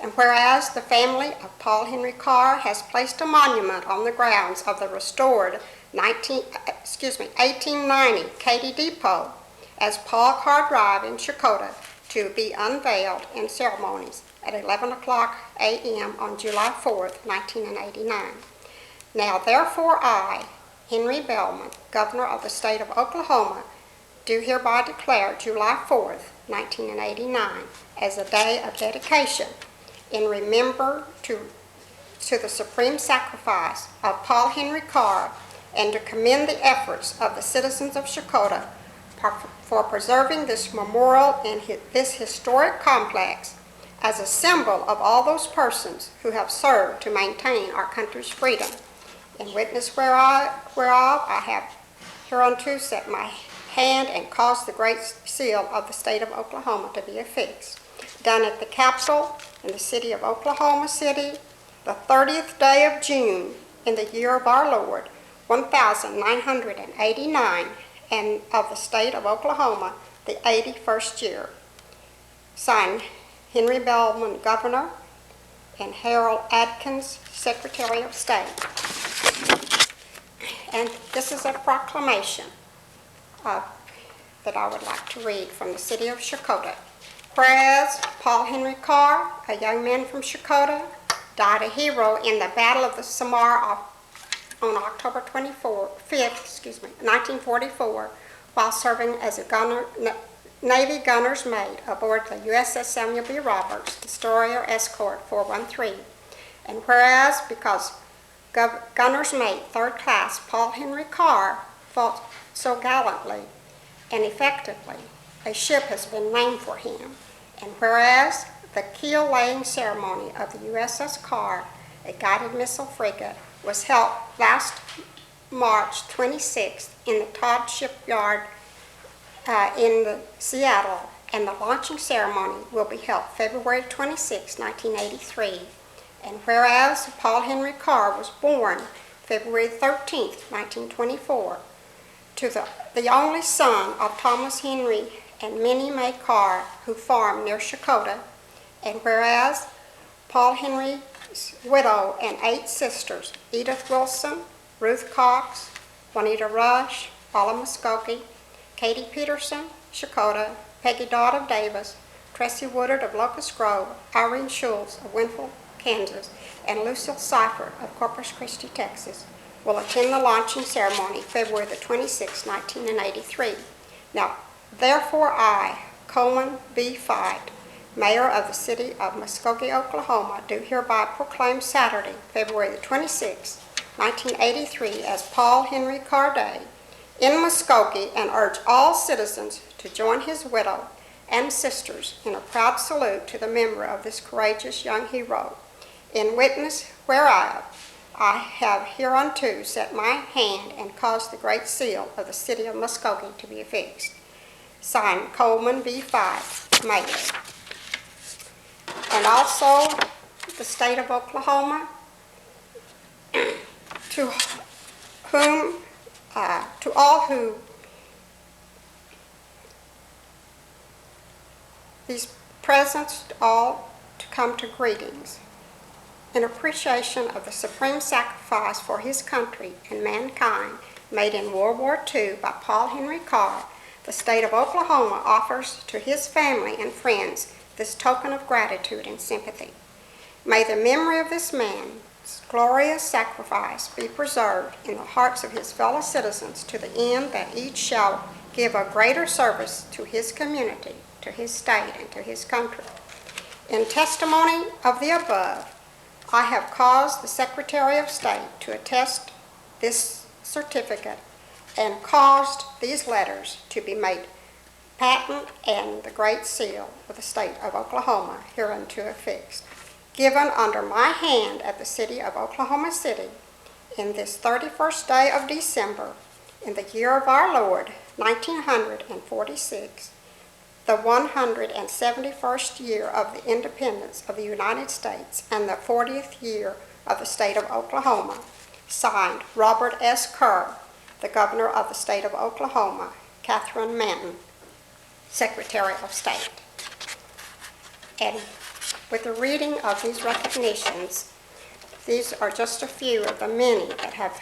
And whereas the family of Paul Henry Carr has placed a monument on the grounds of the restored 1890 Katy Depot as Paul Carr Drive in Checotah to be unveiled in ceremonies at 11 o'clock a.m. on July 4th, 1989. Now therefore I, Henry Bellman, Governor of the state of Oklahoma, do hereby declare July 4th, 1989 as a day of dedication in remember to the supreme sacrifice of Paul Henry Carr and to commend the efforts of the citizens of Checotah for preserving this memorial in this historic complex as a symbol of all those persons who have served to maintain our country's freedom. In witness whereof I have hereunto set my hand and caused the great seal of the state of Oklahoma to be affixed. Done at the Capitol in the city of Oklahoma City, the 30th day of June in the year of our Lord, 1989, and of the state of Oklahoma, the 81st year. Signed, Henry Bellman, Governor, and Harold Adkins, Secretary of State. And this is a proclamation that I would like to read from the city of Checotah. Whereas Paul Henry Carr, a young man from Checotah, died a hero in the Battle of the Samar on October 5th, 1944, while serving as a Navy gunner's mate aboard the USS Samuel B. Roberts, Destroyer Escort 413. And whereas because gunner's mate 3rd Class Paul Henry Carr fought so gallantly and effectively, a ship has been named for him. And whereas the keel laying ceremony of the USS Carr, a guided missile frigate, was held last March 26th in the Todd Shipyard in Seattle, and the launching ceremony will be held February 26, 1983. And whereas Paul Henry Carr was born February 13, 1924, to the only son of Thomas Henry and Minnie Mae Carr, who farmed near Checotah, and whereas Paul Henry's widow and 8 sisters, Edith Wilson, Ruth Cox, Juanita Rush, Paula Muskogee, Katie Peterson, Checotah, Peggy Dodd of Davis, Tracy Woodard of Locust Grove, Irene Schultz of Winfield, Kansas, and Lucille Seifert of Corpus Christi, Texas, will attend the launching ceremony February the 26th, 1983. Now, therefore I, Coleman B. Fite, Mayor of the City of Muskogee, Oklahoma, do hereby proclaim Saturday, February the 26th, 1983 as Paul Henry Carr Day in Muskogee, and urge all citizens to join his widow and sisters in a proud salute to the memory of this courageous young hero. In witness whereof, I have hereunto set my hand and caused the great seal of the City of Muskogee to be affixed. Signed, Coleman B. Fite, Mayor. And also the State of Oklahoma, to all who these presents, all to come to greetings in appreciation of the supreme sacrifice for his country and mankind made in World War II by Paul Henry Carr. The state of Oklahoma offers to his family and friends this token of gratitude and sympathy. May the memory of this man's glorious sacrifice be preserved in the hearts of his fellow citizens, to the end that each shall give a greater service to his community, to his state, and to his country. In testimony of the above, I have caused the Secretary of State to attest this certificate and caused these letters to be made patent and the great seal of the state of Oklahoma hereunto affixed, given under my hand at the city of Oklahoma City in this 31st day of December in the year of our Lord, 1946, the 171st year of the independence of the United States and the 40th year of the state of Oklahoma. Signed, Robert S. Kerr, the Governor of the state of Oklahoma, Catherine Manton, Secretary of State. And with the reading of these recognitions, these are just a few of the many that have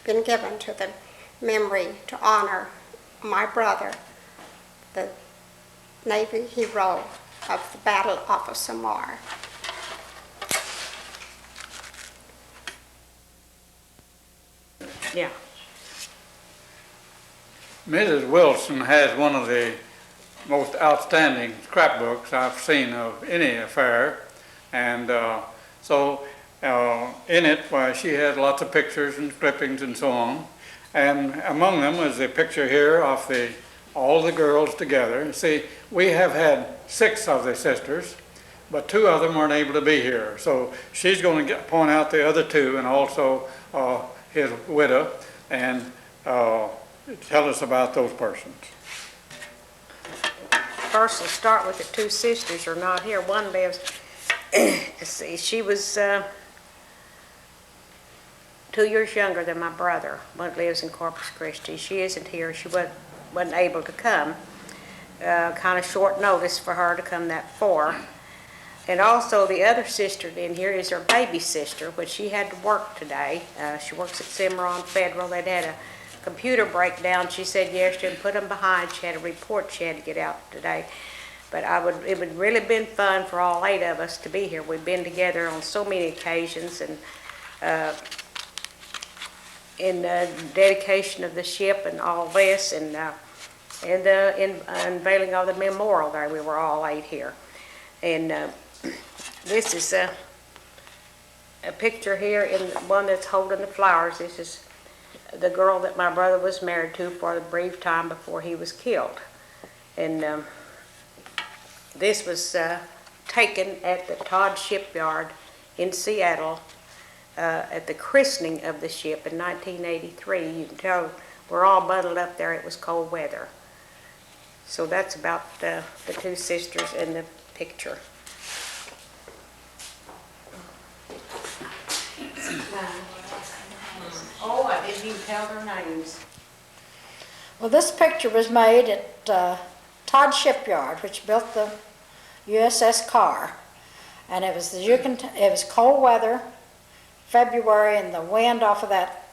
been given to the memory to honor my brother, the Navy hero of the Battle off of Samar. Yeah. Mrs. Wilson has one of the most outstanding scrapbooks I've seen of any affair, and in it, she had lots of pictures and clippings and so on, and among them was a picture here of all the girls together. See, we have had 6 of the sisters, but 2 of them weren't able to be here, so she's going to point out the other 2 and also his widow, and tell us about those persons. First, let's start with the 2 sisters are not here. One lives, see, she was 2 years younger than my brother. One lives in Corpus Christi. She isn't here. She wasn't able to come. Kind of short notice for her to come that far. And also the other sister in here is her baby sister, but she had to work today. She works at Cimarron Federal. They'd had a computer breakdown. She said yes, she put them behind. She had a report she had to get out today. But it would really been fun for all 8 of us to be here. We've been together on so many occasions, and in dedication of the ship and all this, and in the unveiling of the memorial there, we were all 8 here. And this is a picture here, in the one that's holding the flowers. This is the girl that my brother was married to for the brief time before he was killed. And this was taken at the Todd Shipyard in Seattle at the christening of the ship in 1983. You can tell we're all bundled up there. It was cold weather. So that's about the 2 sisters in the picture. Oh, I didn't even tell their names. Well, this picture was made at Todd Shipyard, which built the USS Carr, and it was it was cold weather, February, and the wind off of that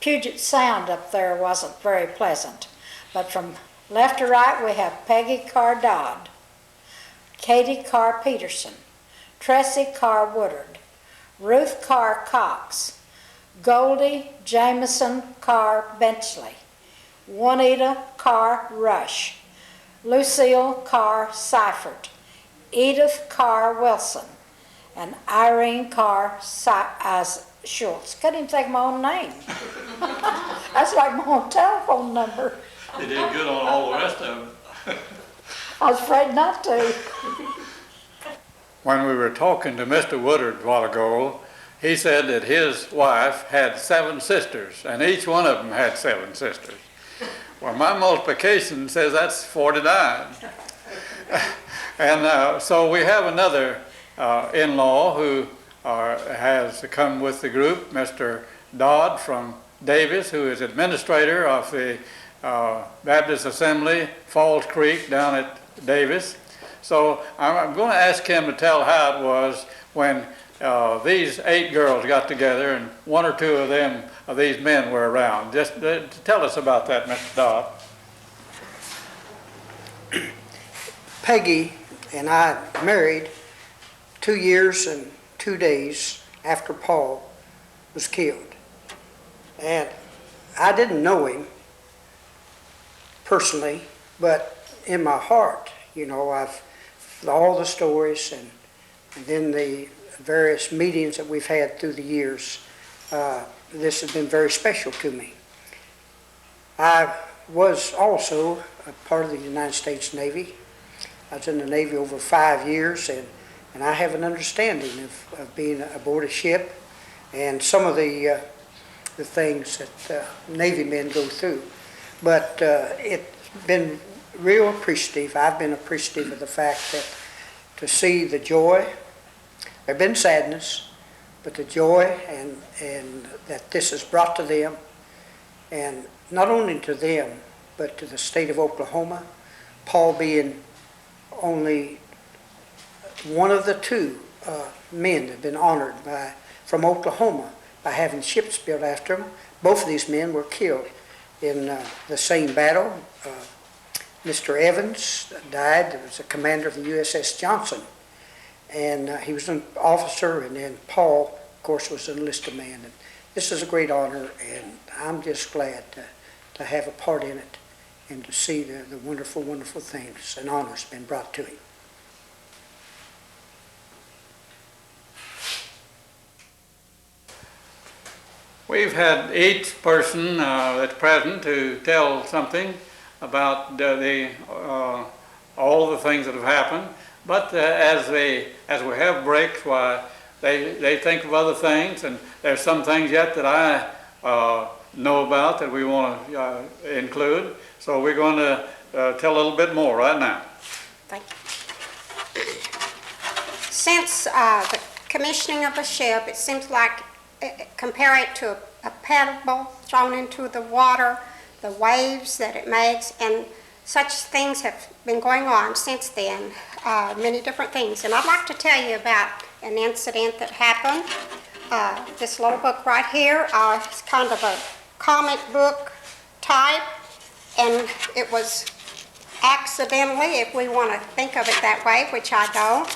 Puget Sound up there wasn't very pleasant. But from Left to right, we have Peggy Carr Dodd, Katie Carr Peterson, Tressie Carr Woodard, Ruth Carr Cox, Goldie Jameson Carr Benchley, Juanita Carr Rush, Lucille Carr Seifert, Edith Carr Wilson, and Irene Carr Schultz. Couldn't even think of my own name. That's like my own telephone number. You did good on all the rest of them. I was afraid not to. When we were talking to Mr. Woodard a while ago, he said that his wife had 7 sisters, and each one of them had 7 sisters. Well, my multiplication says that's 49. And so we have another in-law who has come with the group, Mr. Dodd from Davis, who is administrator of the Baptist Assembly, Falls Creek down at Davis. So I'm going to ask him to tell how it was when these 8 girls got together and 1 or 2 of them, of these men were around. Just tell us about that, Mr. Dodd. Peggy and I married 2 years and 2 days after Paul was killed. And I didn't know him personally, but in my heart, you know, I've all the stories and then the various meetings that we've had through the years, this has been very special to me. I was also a part of the United States Navy. I was in the Navy over 5 years, and I have an understanding of being aboard a ship and some of the things that Navy men go through. But it's been real appreciative. I've been appreciative of the fact that to see the joy, there's been sadness, but the joy and that this has brought to them, and not only to them, but to the state of Oklahoma, Paul being only one of the 2 men that have been honored from Oklahoma by having ships built after him. Both of these men were killed in the same battle. Mr. Evans died. He was a commander of the USS Johnson, and he was an officer, and then Paul, of course, was an enlisted man. And this is a great honor, and I'm just glad to have a part in it and to see the wonderful, wonderful things and honors been brought to him. We've had each person that's present to tell something about all the things that have happened. But as we have breaks, why they think of other things, and there's some things yet that I know about that we want to include. So we're going to tell a little bit more right now. Thank you. Since the commissioning of a ship, it seems like, compare it to a pebble thrown into the water, the waves that it makes, and such things have been going on since then, many different things. And I'd like to tell you about an incident that happened. This little book right here is kind of a comic book type, and it was accidentally, if we want to think of it that way, which I don't,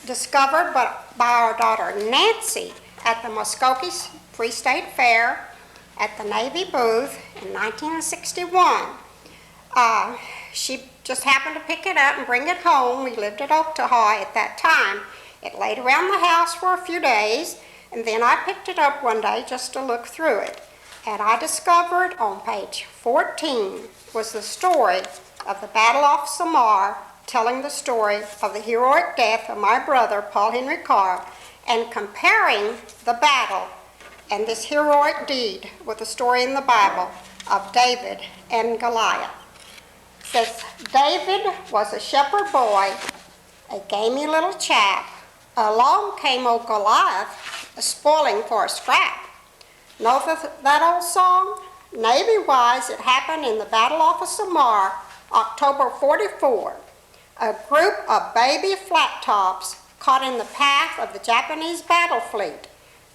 discovered by our daughter Nancy at the Muskogee Free State Fair at the Navy booth in 1961. She just happened to pick it up and bring it home. We lived at Checotah at that time. It laid around the house for a few days, and then I picked it up one day just to look through it. And I discovered on page 14 was the story of the Battle off Samar, telling the story of the heroic death of my brother, Paul Henry Carr, and comparing the battle and this heroic deed with the story in the Bible of David and Goliath. It says, David was a shepherd boy, a gamey little chap. Along came old Goliath, spoiling for a scrap. Know that old song? Navy-wise, it happened in the Battle off of Samar, October 44. A group of baby flat tops caught in the path of the Japanese battle fleet.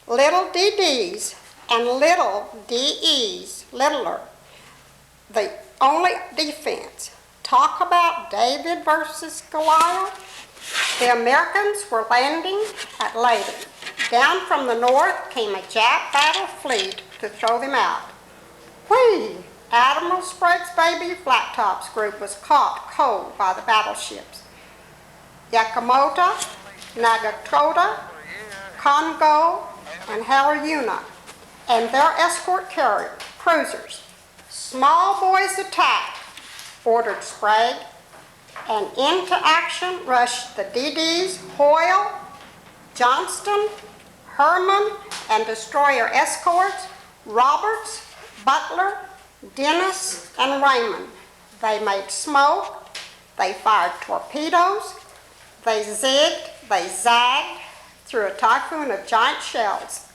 Little DDs and little DEs, littler. The only defense. Talk about David versus Goliath. The Americans were landing at Leyden. Down from the north came a Jap battle fleet to throw them out. Whee! Admiral Sprague's baby Flat Tops group was caught cold by the battleships. Yamamoto, Nagakota, Congo, and Haryuna, and their escort cruisers. Small boys attacked, ordered Sprague, and into action rushed the DDs Hoyle, Johnston, Herman, and destroyer escorts, Roberts, Butler, Dennis, and Raymond. They made smoke, they fired torpedoes, they zigged, they zagged through a typhoon of giant shells.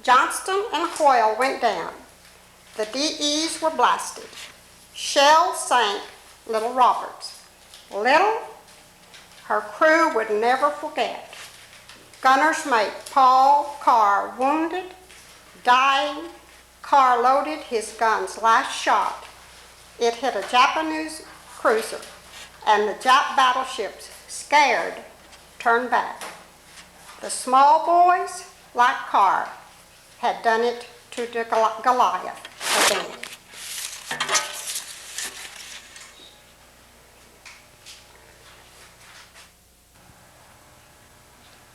Johnston and Hoyle went down. The DEs were blasted. Shells sank little Roberts. Little, her crew would never forget. Gunner's mate Paul Carr wounded, dying. Carr loaded his gun's last shot. It hit a Japanese cruiser, and the Jap battleships, scared, turned back. The small boys, like Carr, had done it to Goliath again.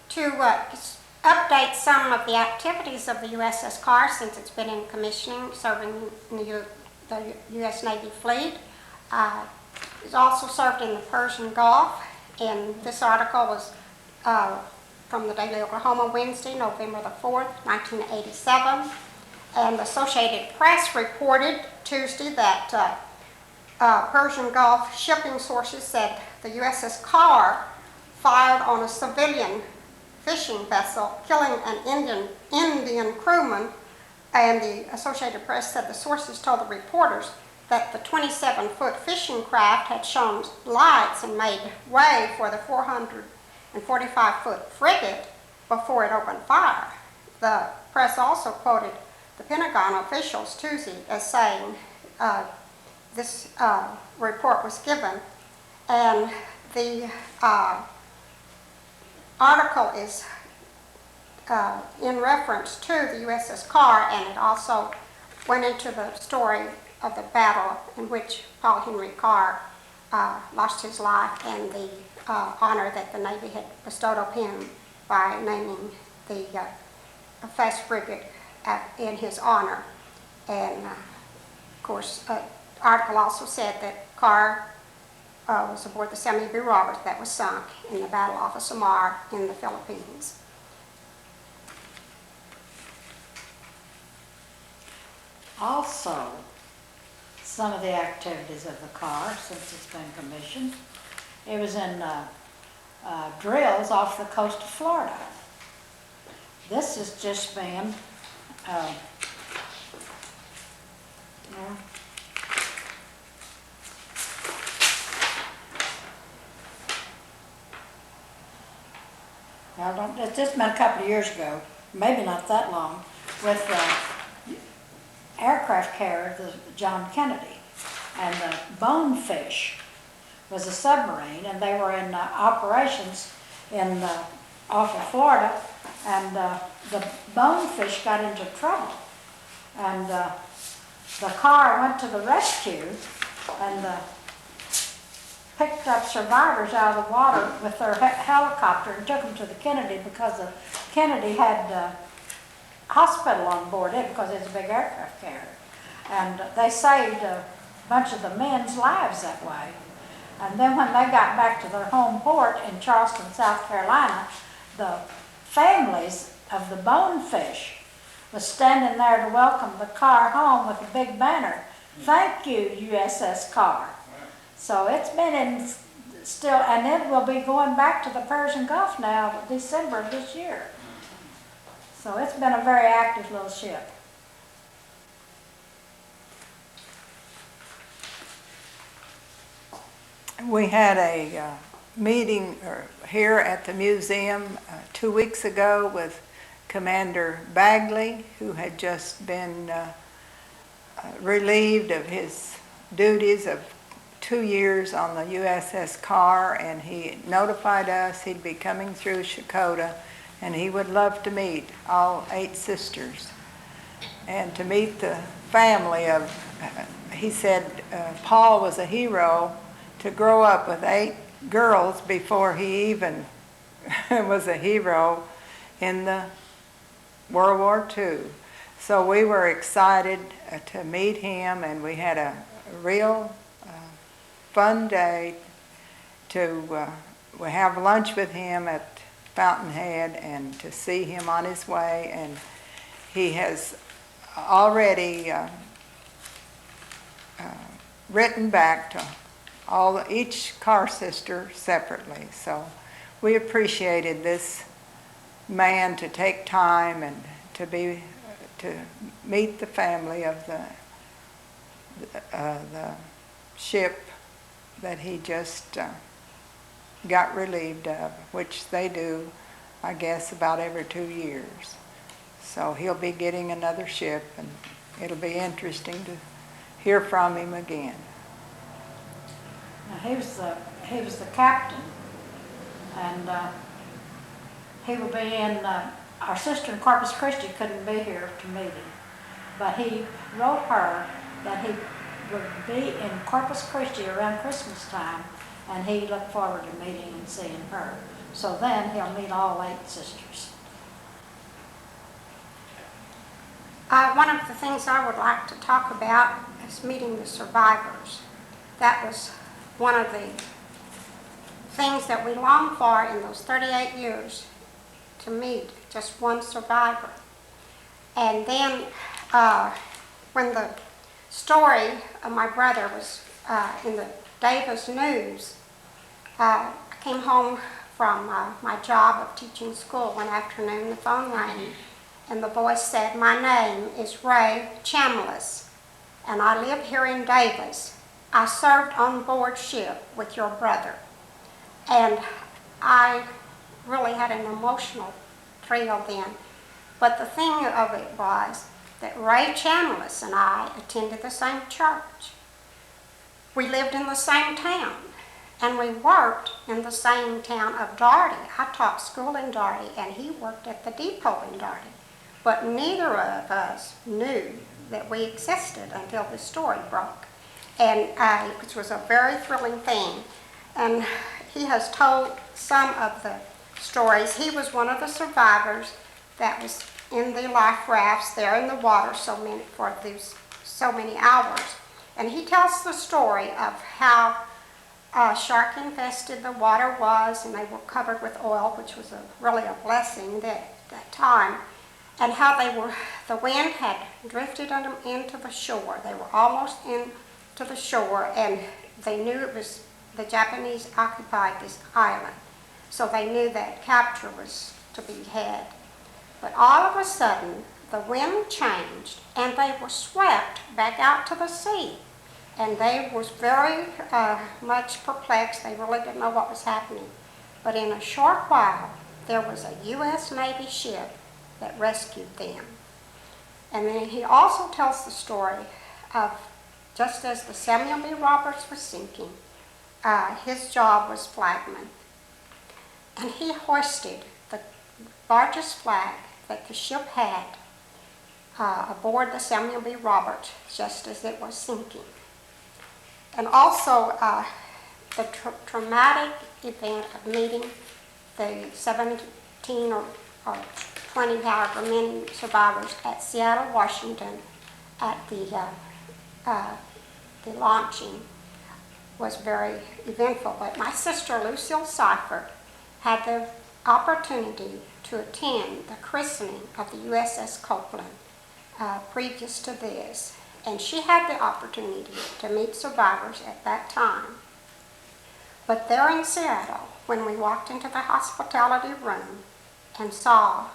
To update some of the activities of the USS Carr since it's been in commissioning, serving in the U.S. Navy fleet. It's also served in the Persian Gulf, and this article was from the Daily Oklahoma, Wednesday, November the 4th, 1987. And the Associated Press reported Tuesday that Persian Gulf shipping sources said the USS Carr fired on a civilian fishing vessel, killing an Indian crewman, and the Associated Press said the sources told the reporters that the 27-foot fishing craft had shown lights and made way for the 445-foot frigate before it opened fire. The press also quoted the Pentagon officials Tuesday as saying this report was given, and the article is in reference to the USS Carr, and it also went into the story of the battle in which Paul Henry Carr lost his life and the honor that the Navy had bestowed on him by naming the fast frigate in his honor. And of course, the article also said that Carr was aboard the Samuel B. Roberts that was sunk in the Battle off of Samar in the Philippines. Also, some of the activities of the Carr since it's been commissioned. It was in drills off the coast of Florida. This has just been it's just been a couple of years ago, maybe not that long, with the aircraft carrier, the John Kennedy, and the Bonefish was a submarine, and they were in operations in off of Florida, and the Bonefish got into trouble, and the Carr went to the rescue and picked up survivors out of the water with their helicopter and took them to the Kennedy, because the Kennedy had hospital on board it because it's a big aircraft carrier. And they saved a bunch of the men's lives that way. And then when they got back to their home port in Charleston, South Carolina, the families of the Bonefish was standing there to welcome the Carr home with a big banner. Thank you, USS Carr. So it's been in still, and it will be going back to the Persian Gulf now, December of this year. So it's been a very active little ship. We had a meeting here at the museum 2 weeks ago with Commander Bagley, who had just been relieved of his duties of 2 years on the USS Carr, and he notified us he'd be coming through Checotah, and he would love to meet all 8 sisters and to meet the family of, he said Paul was a hero to grow up with 8 girls before he even was a hero in the World War II. So we were excited to meet him, and we had a real fun day to we have lunch with him at Fountainhead and to see him on his way. And he has already written back to each Carr sister separately. So we appreciated this man to take time and to meet the family of the ship that he just got relieved of, which they do, I guess, about every 2 years. So he'll be getting another ship, and it'll be interesting to hear from him again. Now, he was the captain, and he will be in, our sister in Corpus Christi couldn't be here to meet him, but he wrote her that he would be in Corpus Christi around Christmas time, and he looked forward to meeting and seeing her. So then he'll meet all 8 sisters. One of the things I would like to talk about is meeting the survivors. That was one of the things that we longed for in those 38 years, to meet just one survivor. And then when the story of my brother was in the Davis News, I came home from my job of teaching school one afternoon. The phone rang, and the voice said, "My name is Ray Chambliss, and I live here in Davis. I served on board ship with your brother." And I really had an emotional thrill then. But the thing of it was that Ray Chambliss and I attended the same church. We lived in the same town, and we worked in the same town of Doherty. I taught school in Doherty, and he worked at the depot in Doherty. But neither of us knew that we existed until the story broke, and which was a very thrilling thing. And he has told some of the stories. He was one of the survivors that was in the life rafts there in the water for so many hours. And he tells the story of how shark infested the water was, and they were covered with oil, which was really a blessing that time, and how the wind had drifted them into the shore. They were almost into the shore, and they knew it was the Japanese occupied this island. So they knew that capture was to be had. But all of a sudden, the wind changed, and they were swept back out to the sea. And they was very much perplexed. They really didn't know what was happening. But in a short while, there was a U.S. Navy ship that rescued them. And then he also tells the story of just as the Samuel B. Roberts was sinking, his job was flagman. And he hoisted the largest flag that the ship had aboard the Samuel B. Roberts just as it was sinking. And also the traumatic event of meeting the 17 or 20, however many survivors at Seattle, Washington at the launching was very eventful. But my sister, Lucille Seifert, had the opportunity to attend the christening of the USS Copeland previous to this. And she had the opportunity to meet survivors at that time. But there in Seattle, when we walked into the hospitality room and saw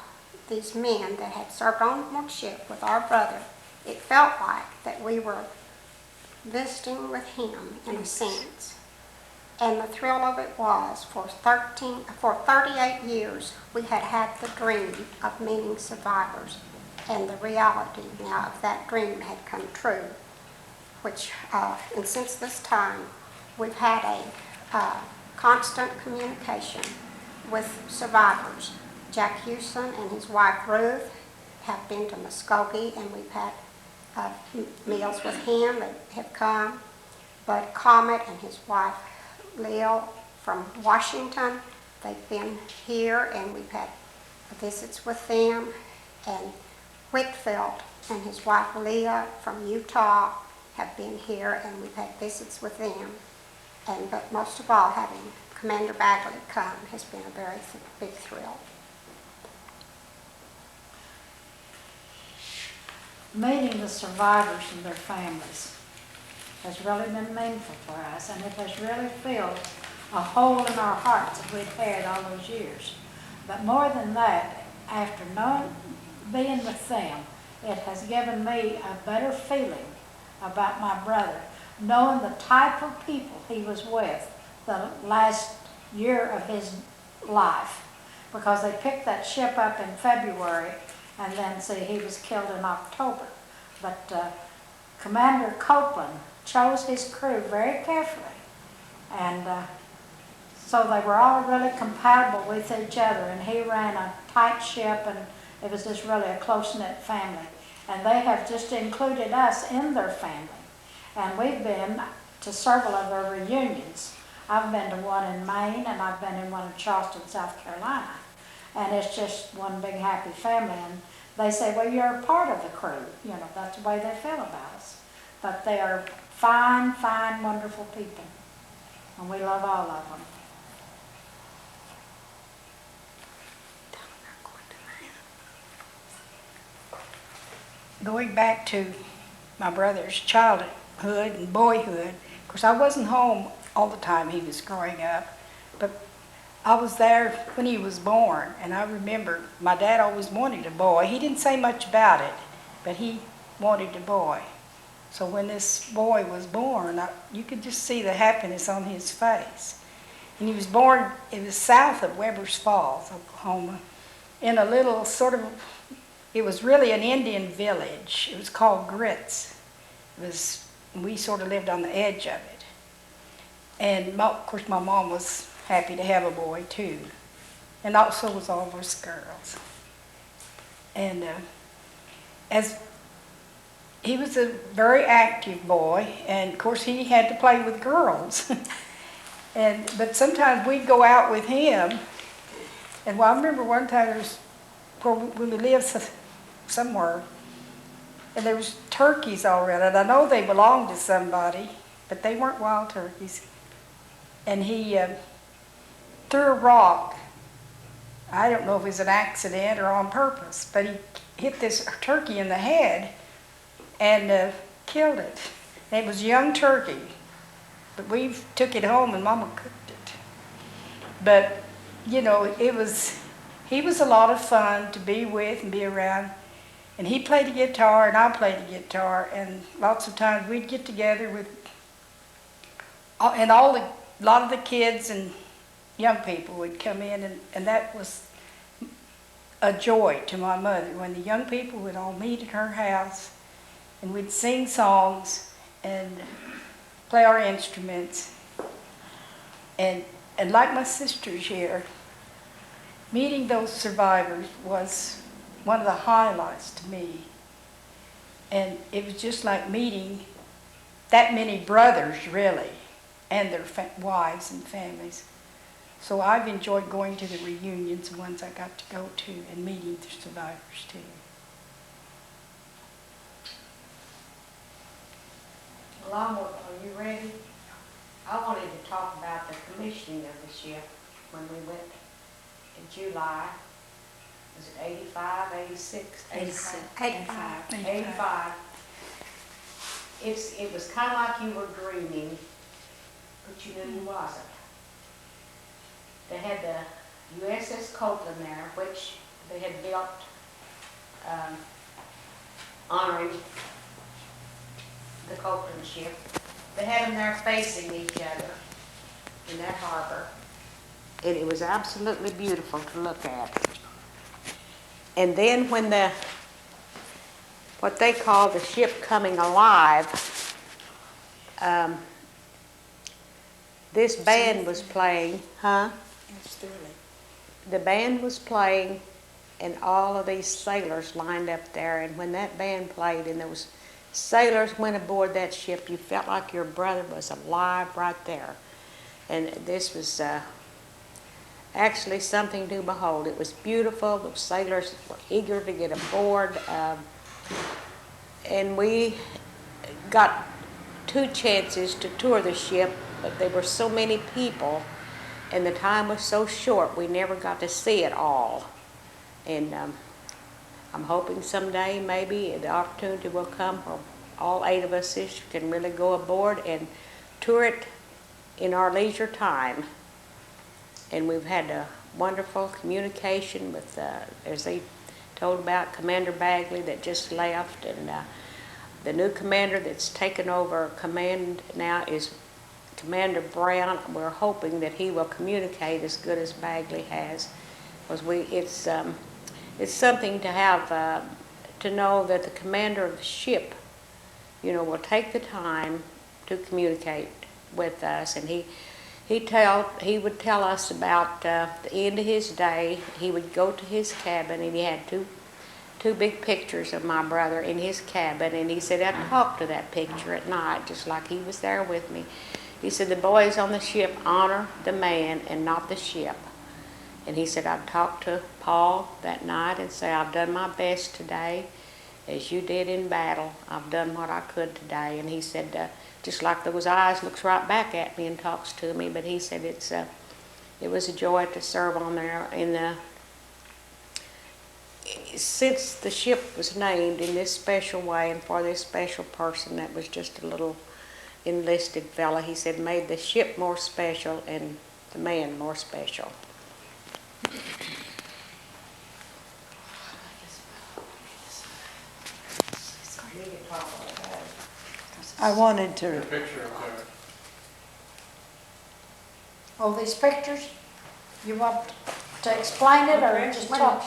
these men that had served on board ship with our brother, it felt like that we were visiting with him in a sense. And the thrill of it was for 38 years we had had the dream of meeting survivors, and the reality now of that dream had come true and since this time, we've had a constant communication with survivors. Jack Hewson and his wife Ruth have been to Muskogee, and we've had meals with him that have come. But Comet and his wife Lil from Washington, they've been here, and we've had visits with them. And Whitfield and his wife Leah from Utah have been here, and we've had visits with them. But most of all, having Commander Bagley come has been a very big thrill. Meeting the survivors and their families has really been meaningful for us, and it has really filled a hole in our hearts that we've had all those years. But more than that, after being with them, it has given me a better feeling about my brother, knowing the type of people he was with the last year of his life, because they picked that ship up in February, and then he was killed in October. But Commander Copeland chose his crew very carefully, and so they were all really compatible with each other, and he ran a tight ship, and it was just really a close-knit family. And they have just included us in their family. And we've been to several of their reunions. I've been to one in Maine, and I've been in one in Charleston, South Carolina. And it's just one big happy family. And they say, well, you're a part of the crew. You know, that's the way they feel about us. But they are fine, fine, wonderful people. And we love all of them. Going back to my brother's childhood and boyhood, of course I wasn't home all the time he was growing up, but I was there when he was born, and I remember my dad always wanted a boy. He didn't say much about it, but he wanted a boy. So when this boy was born, you could just see the happiness on his face. And he was born, it was south of Weber's Falls, Oklahoma, in a little sort of, it was really an Indian village. It was called Grits. We sort of lived on the edge of it. And of course my mom was happy to have a boy too. And also was all of us girls. And as he was a very active boy, and of course he had to play with girls. But sometimes we'd go out with him. And I remember one time when we lived somewhere, and there was turkeys all around, and I know they belonged to somebody, but they weren't wild turkeys. And he threw a rock. I don't know if it was an accident or on purpose, but he hit this turkey in the head and killed it. And it was a young turkey, but we took it home and Mama cooked it. But you know, he was a lot of fun to be with and be around. And he played the guitar and I played the guitar, and lots of times we'd get together with, and a lot of the kids and young people would come in, and that was a joy to my mother when the young people would all meet at her house, and we'd sing songs and play our instruments. And like my sisters here, meeting those survivors was one of the highlights to me. And it was just like meeting that many brothers, really, and their wives and families. So I've enjoyed going to the reunions, the ones I got to go to, and meeting the survivors too. Lama, are you ready? I wanted to talk about the commissioning of the ship when we went in July. Was it 85, 86? 85. It was kind of like you were dreaming, but you knew you wasn't. They had the USS Copeland there, which they had built honoring the Copeland ship. They had them there facing each other in that harbor, and it was absolutely beautiful to look at. And then when what they call the ship coming alive this band was playing, huh? The band was playing, and all of these sailors lined up there, and when that band played and those sailors went aboard that ship, you felt like your brother was alive right there. And this was actually something to behold. It was beautiful. The sailors were eager to get aboard, and we got 2 chances to tour the ship, but there were so many people and the time was so short we never got to see it all. And I'm hoping someday maybe the opportunity will come where all 8 of us can really go aboard and tour it in our leisure time. And we've had a wonderful communication with, as they told about, Commander Bagley that just left, and the new commander that's taken over command now is Commander Brown. We're hoping that he will communicate as good as Bagley has, because it's something to have to know that the commander of the ship, you know, will take the time to communicate with us, and he would tell us about the end of his day. He would go to his cabin, and he had two big pictures of my brother in his cabin, and he said, I'd talk to that picture at night, just like he was there with me. He said, the boys on the ship honor the man and not the ship. And he said, I'd talk to Paul that night and say, I've done my best today, as you did in battle. I've done what I could today. And he said, just like those eyes, looks right back at me and talks to me. But he said it was a joy to serve on there. Since the ship was named in this special way and for this special person that was just a little enlisted fella, he said, made the ship more special and the man more special. I wanted to. Picture of there. Oh, these pictures? You want to explain it or just talk?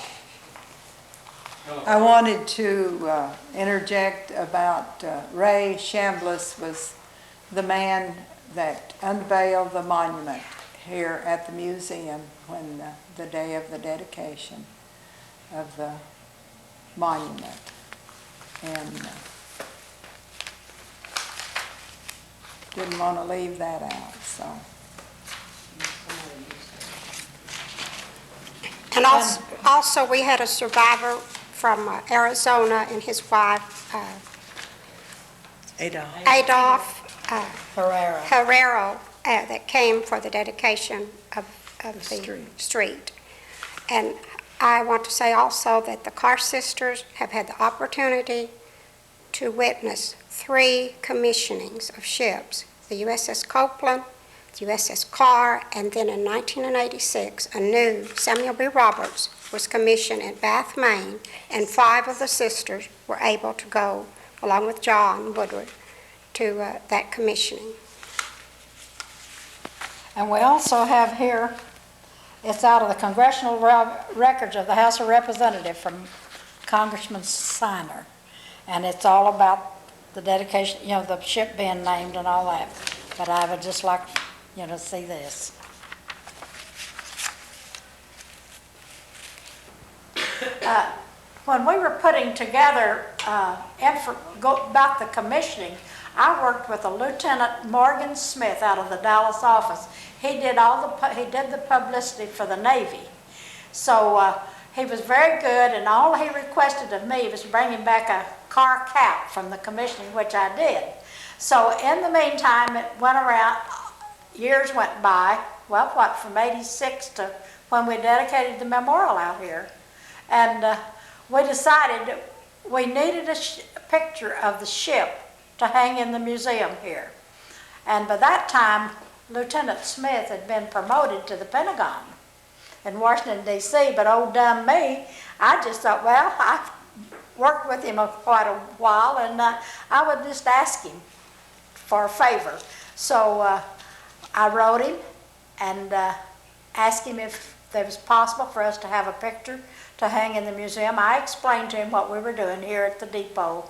I wanted to interject about Ray Chambliss was the man that unveiled the monument here at the museum when the day of the dedication of the monument. And didn't want to leave that out, so. And also we had a survivor from Arizona and his wife, Adolph Herrero, that came for the dedication of the street. And I want to say also that the Carr Sisters have had the opportunity to witness 3 commissionings of ships, the USS Copeland, the USS Carr, and then in 1986, a new Samuel B. Roberts was commissioned at Bath, Maine, and 5 of the sisters were able to go, along with John Woodward, to that commissioning. And we also have here, it's out of the congressional records of the House of Representatives from Congressman Siner. And it's all about the dedication, you know, the ship being named and all that. But I would just like, you know, to see this. When we were putting together about the commissioning, I worked with a Lieutenant Morgan Smith out of the Dallas office. He did the publicity for the Navy. So he was very good, and all he requested of me was bringing back a Carr cap from the commissioning, which I did. So in the meantime, it went around, years went by, well, from 86 to when we dedicated the memorial out here. And we decided we needed a picture of the ship to hang in the museum here. And by that time, Lieutenant Smith had been promoted to the Pentagon in Washington, D.C., but old dumb me, I just thought, well, I've worked with him quite a while, and I would just ask him for a favor. So I wrote him and asked him if it was possible for us to have a picture to hang in the museum. I explained to him what we were doing here at the depot,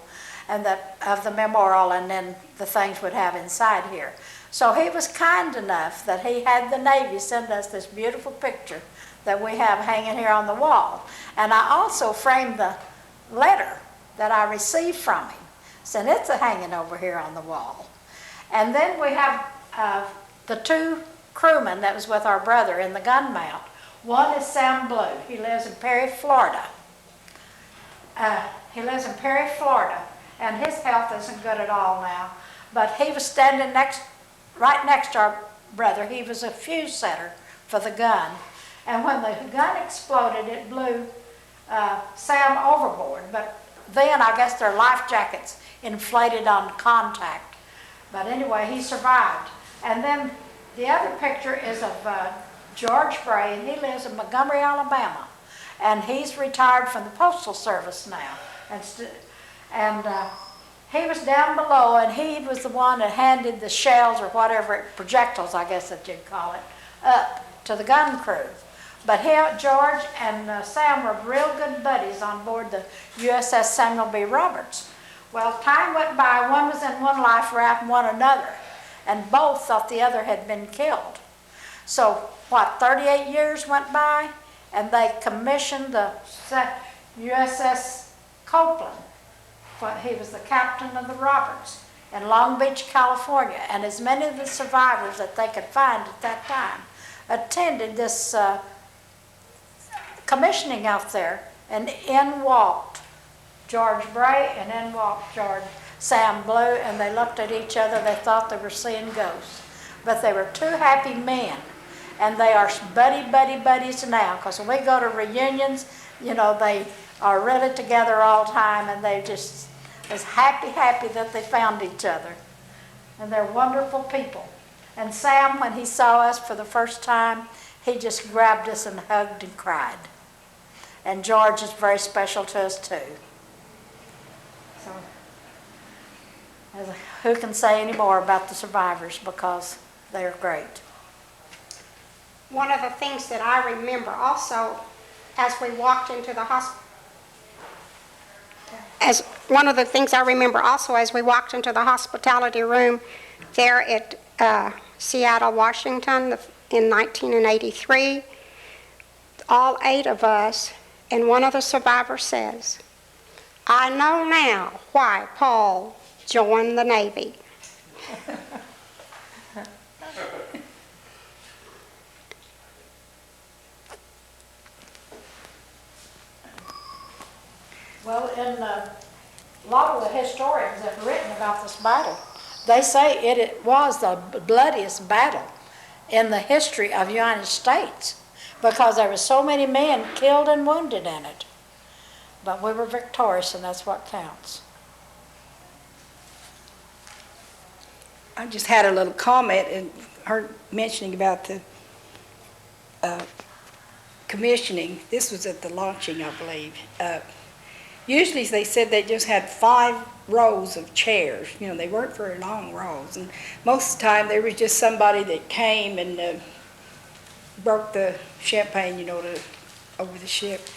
and that of the memorial, and then the things we'd have inside here. So he was kind enough that he had the Navy send us this beautiful picture that we have hanging here on the wall. And I also framed the letter that I received from him, so it's hanging over here on the wall. And then we have the two crewmen that was with our brother in the gun mount. One is Sam Blue. He lives in Perry, Florida. And his health isn't good at all now. But he was standing right next to our brother. He was a fuse setter for the gun. And when the gun exploded, it blew Sam overboard. But then I guess their life jackets inflated on contact. But anyway, he survived. And then the other picture is of George Bray, and he lives in Montgomery, Alabama. And he's retired from the Postal Service now. And he was down below, and he was the one that handed the shells, or whatever, projectiles, I guess that you'd call it, up to the gun crew. But George and Sam were real good buddies on board the USS Samuel B. Roberts. Well, time went by, one was in one life raft and one another, and both thought the other had been killed. So, 38 years went by, and they commissioned the USS Copeland. He was the captain of the Roberts in Long Beach, California, and as many of the survivors that they could find at that time attended this commissioning out there, and in walked George Bray and in walked Sam Blue, and they looked at each other. They thought they were seeing ghosts. But they were two happy men, and they are buddies now, because when we go to reunions, you know, they are really together all the time, and they just was happy that they found each other. And they're wonderful people. And Sam, when he saw us for the first time, he just grabbed us and hugged and cried. And George is very special to us too. So, who can say any more about the survivors, because they're great. One of the things that I remember also as we walked into the hospital, one of the things I remember also as we walked into the hospitality room there at Seattle, Washington in 1983, all 8 of us, and one of the survivors says, "I know now why Paul joined the Navy." Well, a lot of the historians that have written about this battle, they say it was the bloodiest battle in the history of the United States, because there were so many men killed and wounded in it. But we were victorious, and that's what counts. I just had a little comment and heard mentioning about the commissioning. This was at the launching, I believe. Usually they said they just had 5 rows of chairs. You know, they weren't very long rows. And most of the time there was just somebody that came and broke the champagne, you know, over the ship.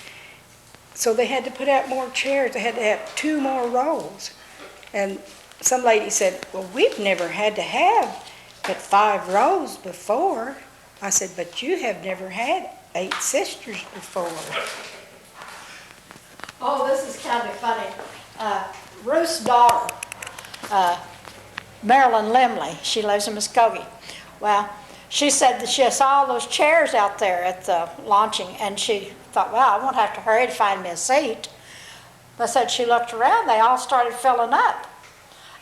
So they had to put out more chairs. They had to have 2 more rows. And some lady said, "Well, we've never had to have but 5 rows before." I said, "But you have never had 8 sisters before." Oh, this is kind of funny. Ruth's daughter, Marilyn Limley, she lives in Muskogee. Well, she said that she saw all those chairs out there at the launching, and she thought, well, I won't have to hurry to find me a seat. But said she looked around, they all started filling up.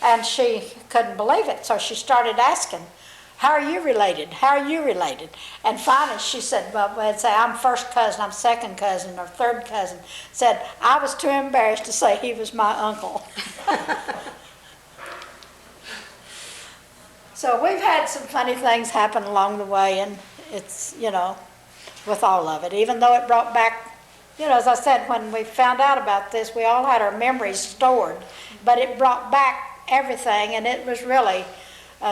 And she couldn't believe it, so she started asking, "How are you related? How are you related?" And finally she said, well, I'd say, "I'm first cousin, I'm second cousin, or third cousin." Said, "I was too embarrassed to say he was my uncle." So we've had some funny things happen along the way, and it's, you know, with all of it, even though it brought back, you know, as I said, when we found out about this, we all had our memories stored, but it brought back everything, and it was really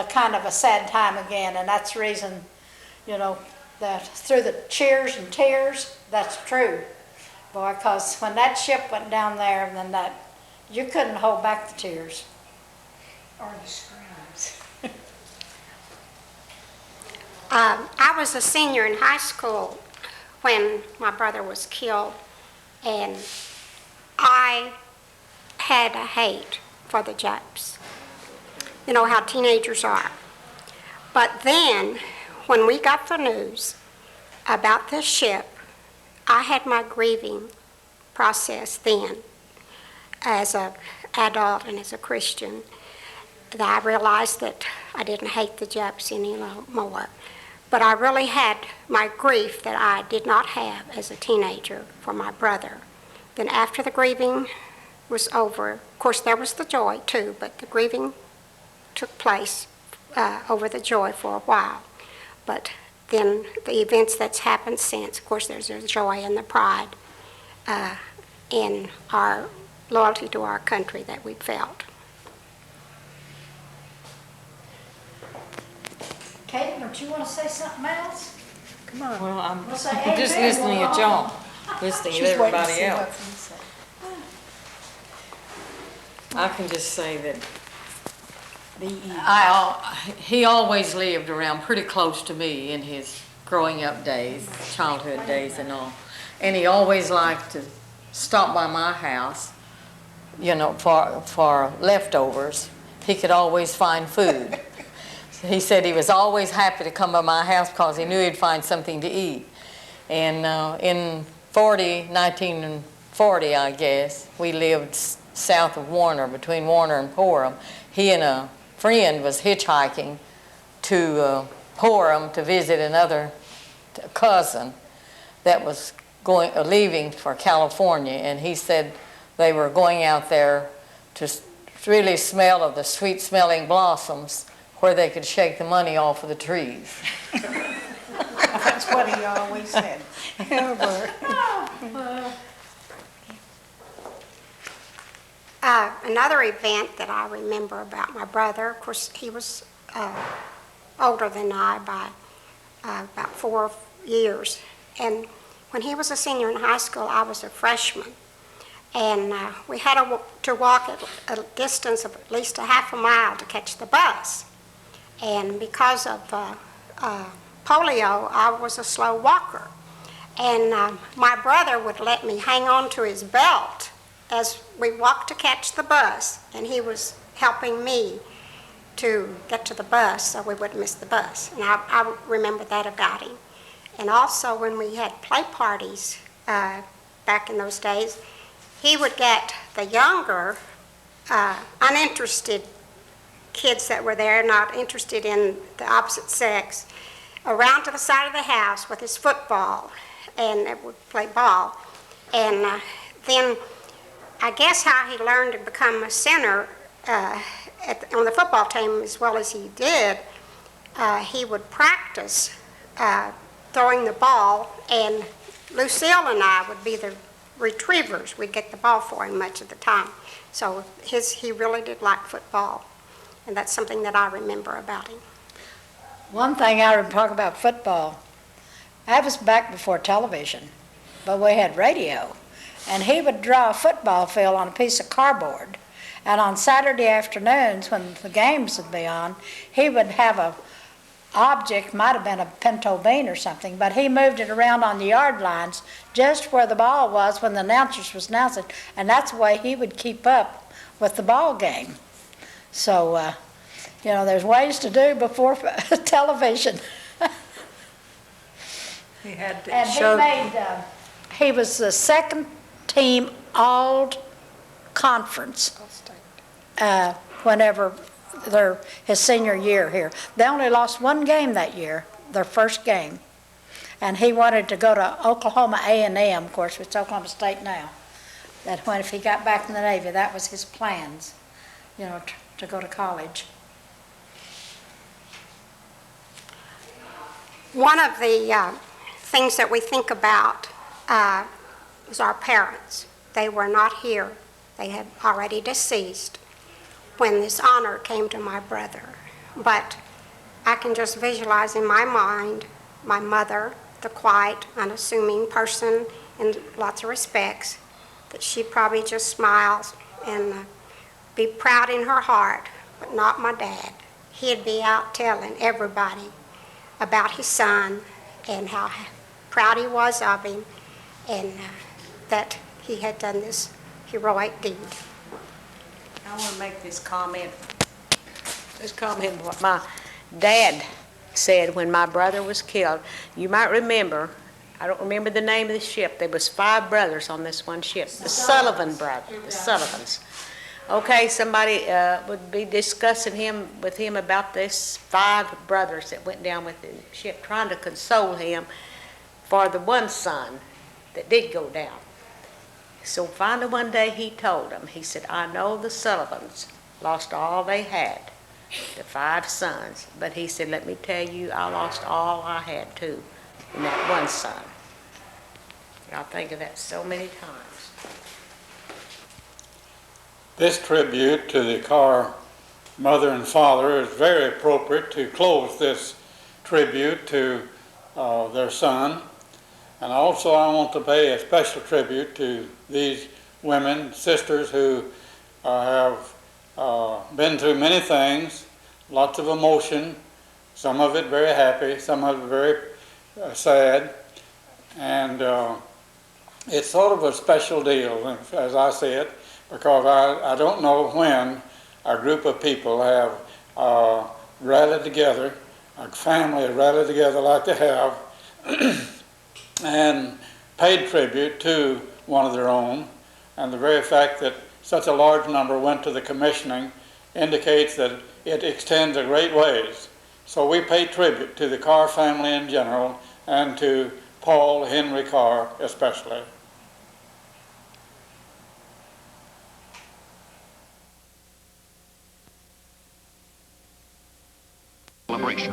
kind of a sad time again, and that's the reason, you know, that through the cheers and tears, that's true. Boy, because when that ship went down there, then that You couldn't hold back the tears. Or the screams. I was a senior in high school when my brother was killed, and I had a hate for the Japs. You know how teenagers are. But then, when we got the news about this ship, I had my grieving process then as an adult and as a Christian, that I realized that I didn't hate the Japs any more. But I really had my grief that I did not have as a teenager for my brother. Then after the grieving was over, of course there was the joy too, but the grieving took place over the joy for a while. But then the events that's happened since, of course there's the joy and the pride in our loyalty to our country that we felt. Kate, don't you want to say something else? Come on. Well, I'm Well, say just amen, listening we'll at go y'all, listening She's to waiting to everybody see else. what you say. I can just say that B.E. he always lived around pretty close to me in his growing up days, childhood days and all. And he always liked to stop by my house, you know, for leftovers. He could always find food. He said he was always happy to come by my house because he knew he'd find something to eat. And in 1940, I guess, we lived south of Warner, between Warner and Porham. He and a friend was hitchhiking to Porham to visit another cousin that was leaving for California, and he said they were going out there to really smell of the sweet-smelling blossoms where they could shake the money off of the trees. That's what he always said. Another event that I remember about my brother, of course, he was older than I by about 4 years. And when he was a senior in high school, I was a freshman. And we had to walk at a distance of at least a half a mile to catch the bus. And because of polio, I was a slow walker. And my brother would let me hang on to his belt as we walked to catch the bus, and he was helping me to get to the bus so we wouldn't miss the bus. And I remember that about him. And also when we had play parties back in those days, he would get the younger, uninterested kids that were there, not interested in the opposite sex, around to the side of the house with his football, and they would play ball. And then I guess how he learned to become a center on the football team as well as he did, he would practice throwing the ball, and Lucille and I would be the retrievers. We'd get the ball for him much of the time. So he really did like football, and that's something that I remember about him. One thing I would talk about football, I was back before television, but we had radio. And he would draw a football field on a piece of cardboard. And on Saturday afternoons, when the games would be on, he would have a object, might have been a pinto bean or something, but he moved it around on the yard lines just where the ball was when the announcers was announcing. And that's the way he would keep up with the ball game. So, you know, there's ways to do before television. He had to And show. he was the second team all conference whenever his senior year here. They only lost one game that year, their first game. And he wanted to go to Oklahoma A&M, of course, it's Oklahoma State now. That when, if he got back in the Navy, that was his plans, you know, to go to college. One of the things that we think about is our parents. They were not here. They had already deceased when this honor came to my brother. But I can just visualize in my mind my mother, the quiet, unassuming person in lots of respects, that she probably just smiles and be proud in her heart, but not my dad. He'd be out telling everybody about his son and how proud he was of him, and that he had done this heroic deed. I want to make this comment. This comment what my dad said when my brother was killed. You might remember, I don't remember the name of the ship. There was 5 brothers on this one ship. The Sullivan brothers, the Sullivans. Okay, somebody would be discussing with him about this 5 brothers that went down with the ship, trying to console him for the one son that did go down. So finally one day he told him, he said, I know the Sullivans lost all they had, the 5 sons, but he said, let me tell you, I lost all I had too in that one son. I think of that so many times. This tribute to the Carr mother and father is very appropriate to close this tribute to their son. And also I want to pay a special tribute to these women, sisters who have been through many things, lots of emotion, some of it very happy, some of it very sad. And it's sort of a special deal, as I see it, because I don't know when a group of people have rallied together, a family rallied together like they have, and paid tribute to one of their own. And the very fact that such a large number went to the commissioning indicates that it extends a great ways. So we pay tribute to the Carr family in general and to Paul Henry Carr especially. Celebration.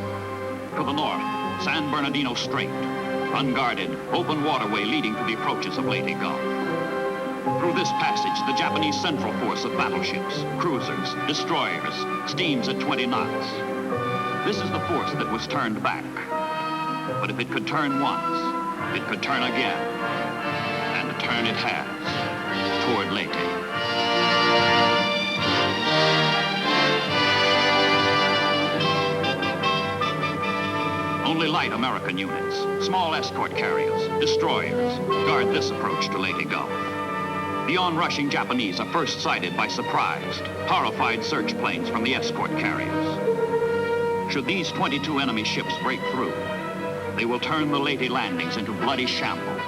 To the north, San Bernardino Strait, unguarded, open waterway leading to the approaches of Leyte Gulf. Through this passage, the Japanese central force of battleships, cruisers, destroyers, steams at 20 knots. This is the force that was turned back. But if it could turn once, it could turn again. And turn it has, toward Leyte. Only light American units, small escort carriers, destroyers, guard this approach to Leyte Gulf. The onrushing Japanese are first sighted by surprised, horrified search planes from the escort carriers. Should these 22 enemy ships break through, they will turn the Leyte landings into bloody shambles.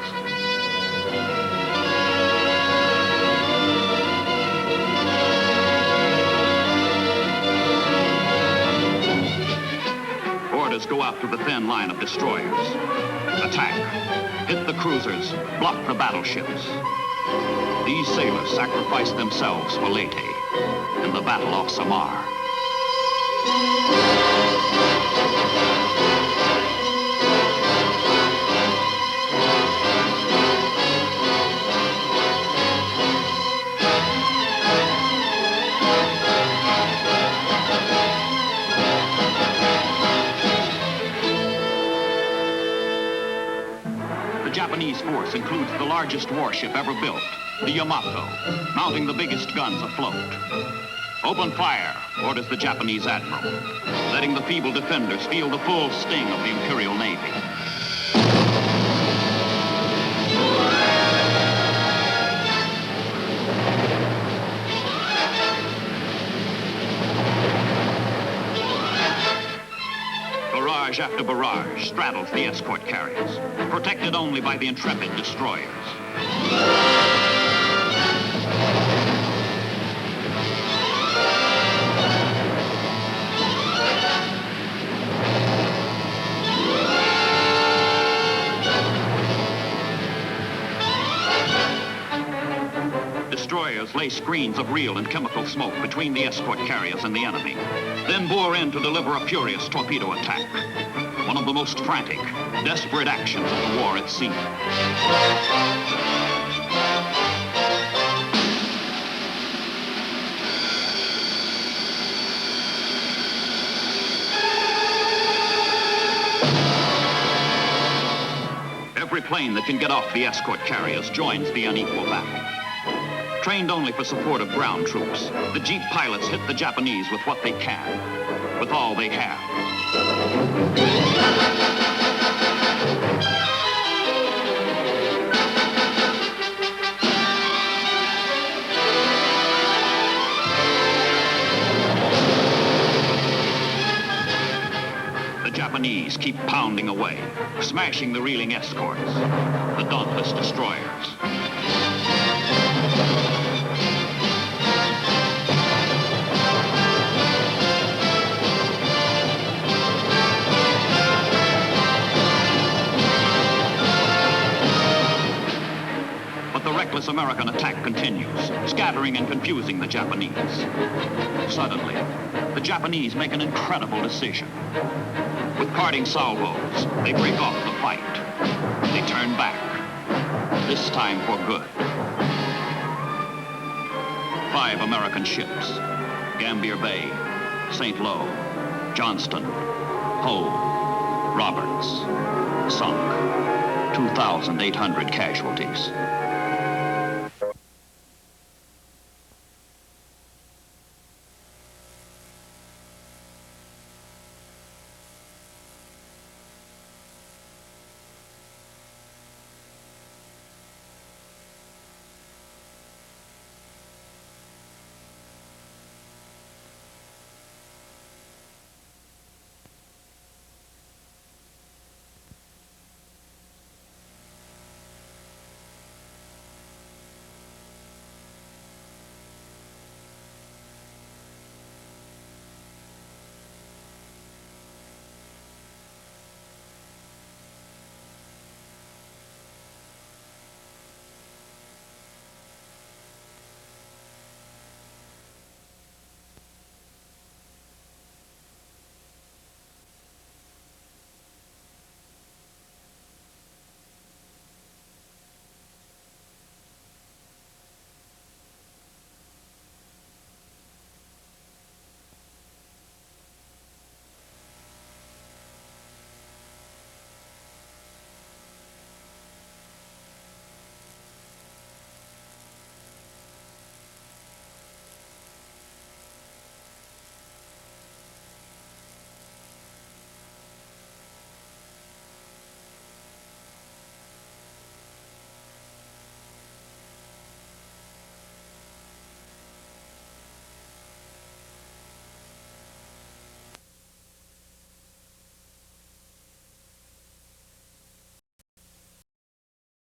Orders go out to the thin line of destroyers. Attack, hit the cruisers, block the battleships. These sailors sacrificed themselves for Leyte in the Battle of Samar. The Japanese force includes the largest warship ever built, the Yamato, mounting the biggest guns afloat. Open fire, orders the Japanese admiral, letting the feeble defenders feel the full sting of the Imperial Navy. Barrage after barrage straddles the escort carriers, protected only by the intrepid destroyers. Destroyers lay screens of real and chemical smoke between the escort carriers and the enemy, then bore in to deliver a furious torpedo attack. One of the most frantic, desperate actions of the war at sea. Every plane that can get off the escort carriers joins the unequal battle. Trained only for support of ground troops, the Jeep pilots hit the Japanese with what they can, with all they have. The Japanese keep pounding away, smashing the reeling escorts, the dauntless destroyers. But the reckless American attack continues, scattering and confusing the Japanese. Suddenly, the Japanese make an incredible decision. With parting salvos, they break off the fight. They turn back, this time for good. 5 American ships, Gambier Bay, St. Lo, Johnston, Hull, Roberts, sunk. 2,800 casualties.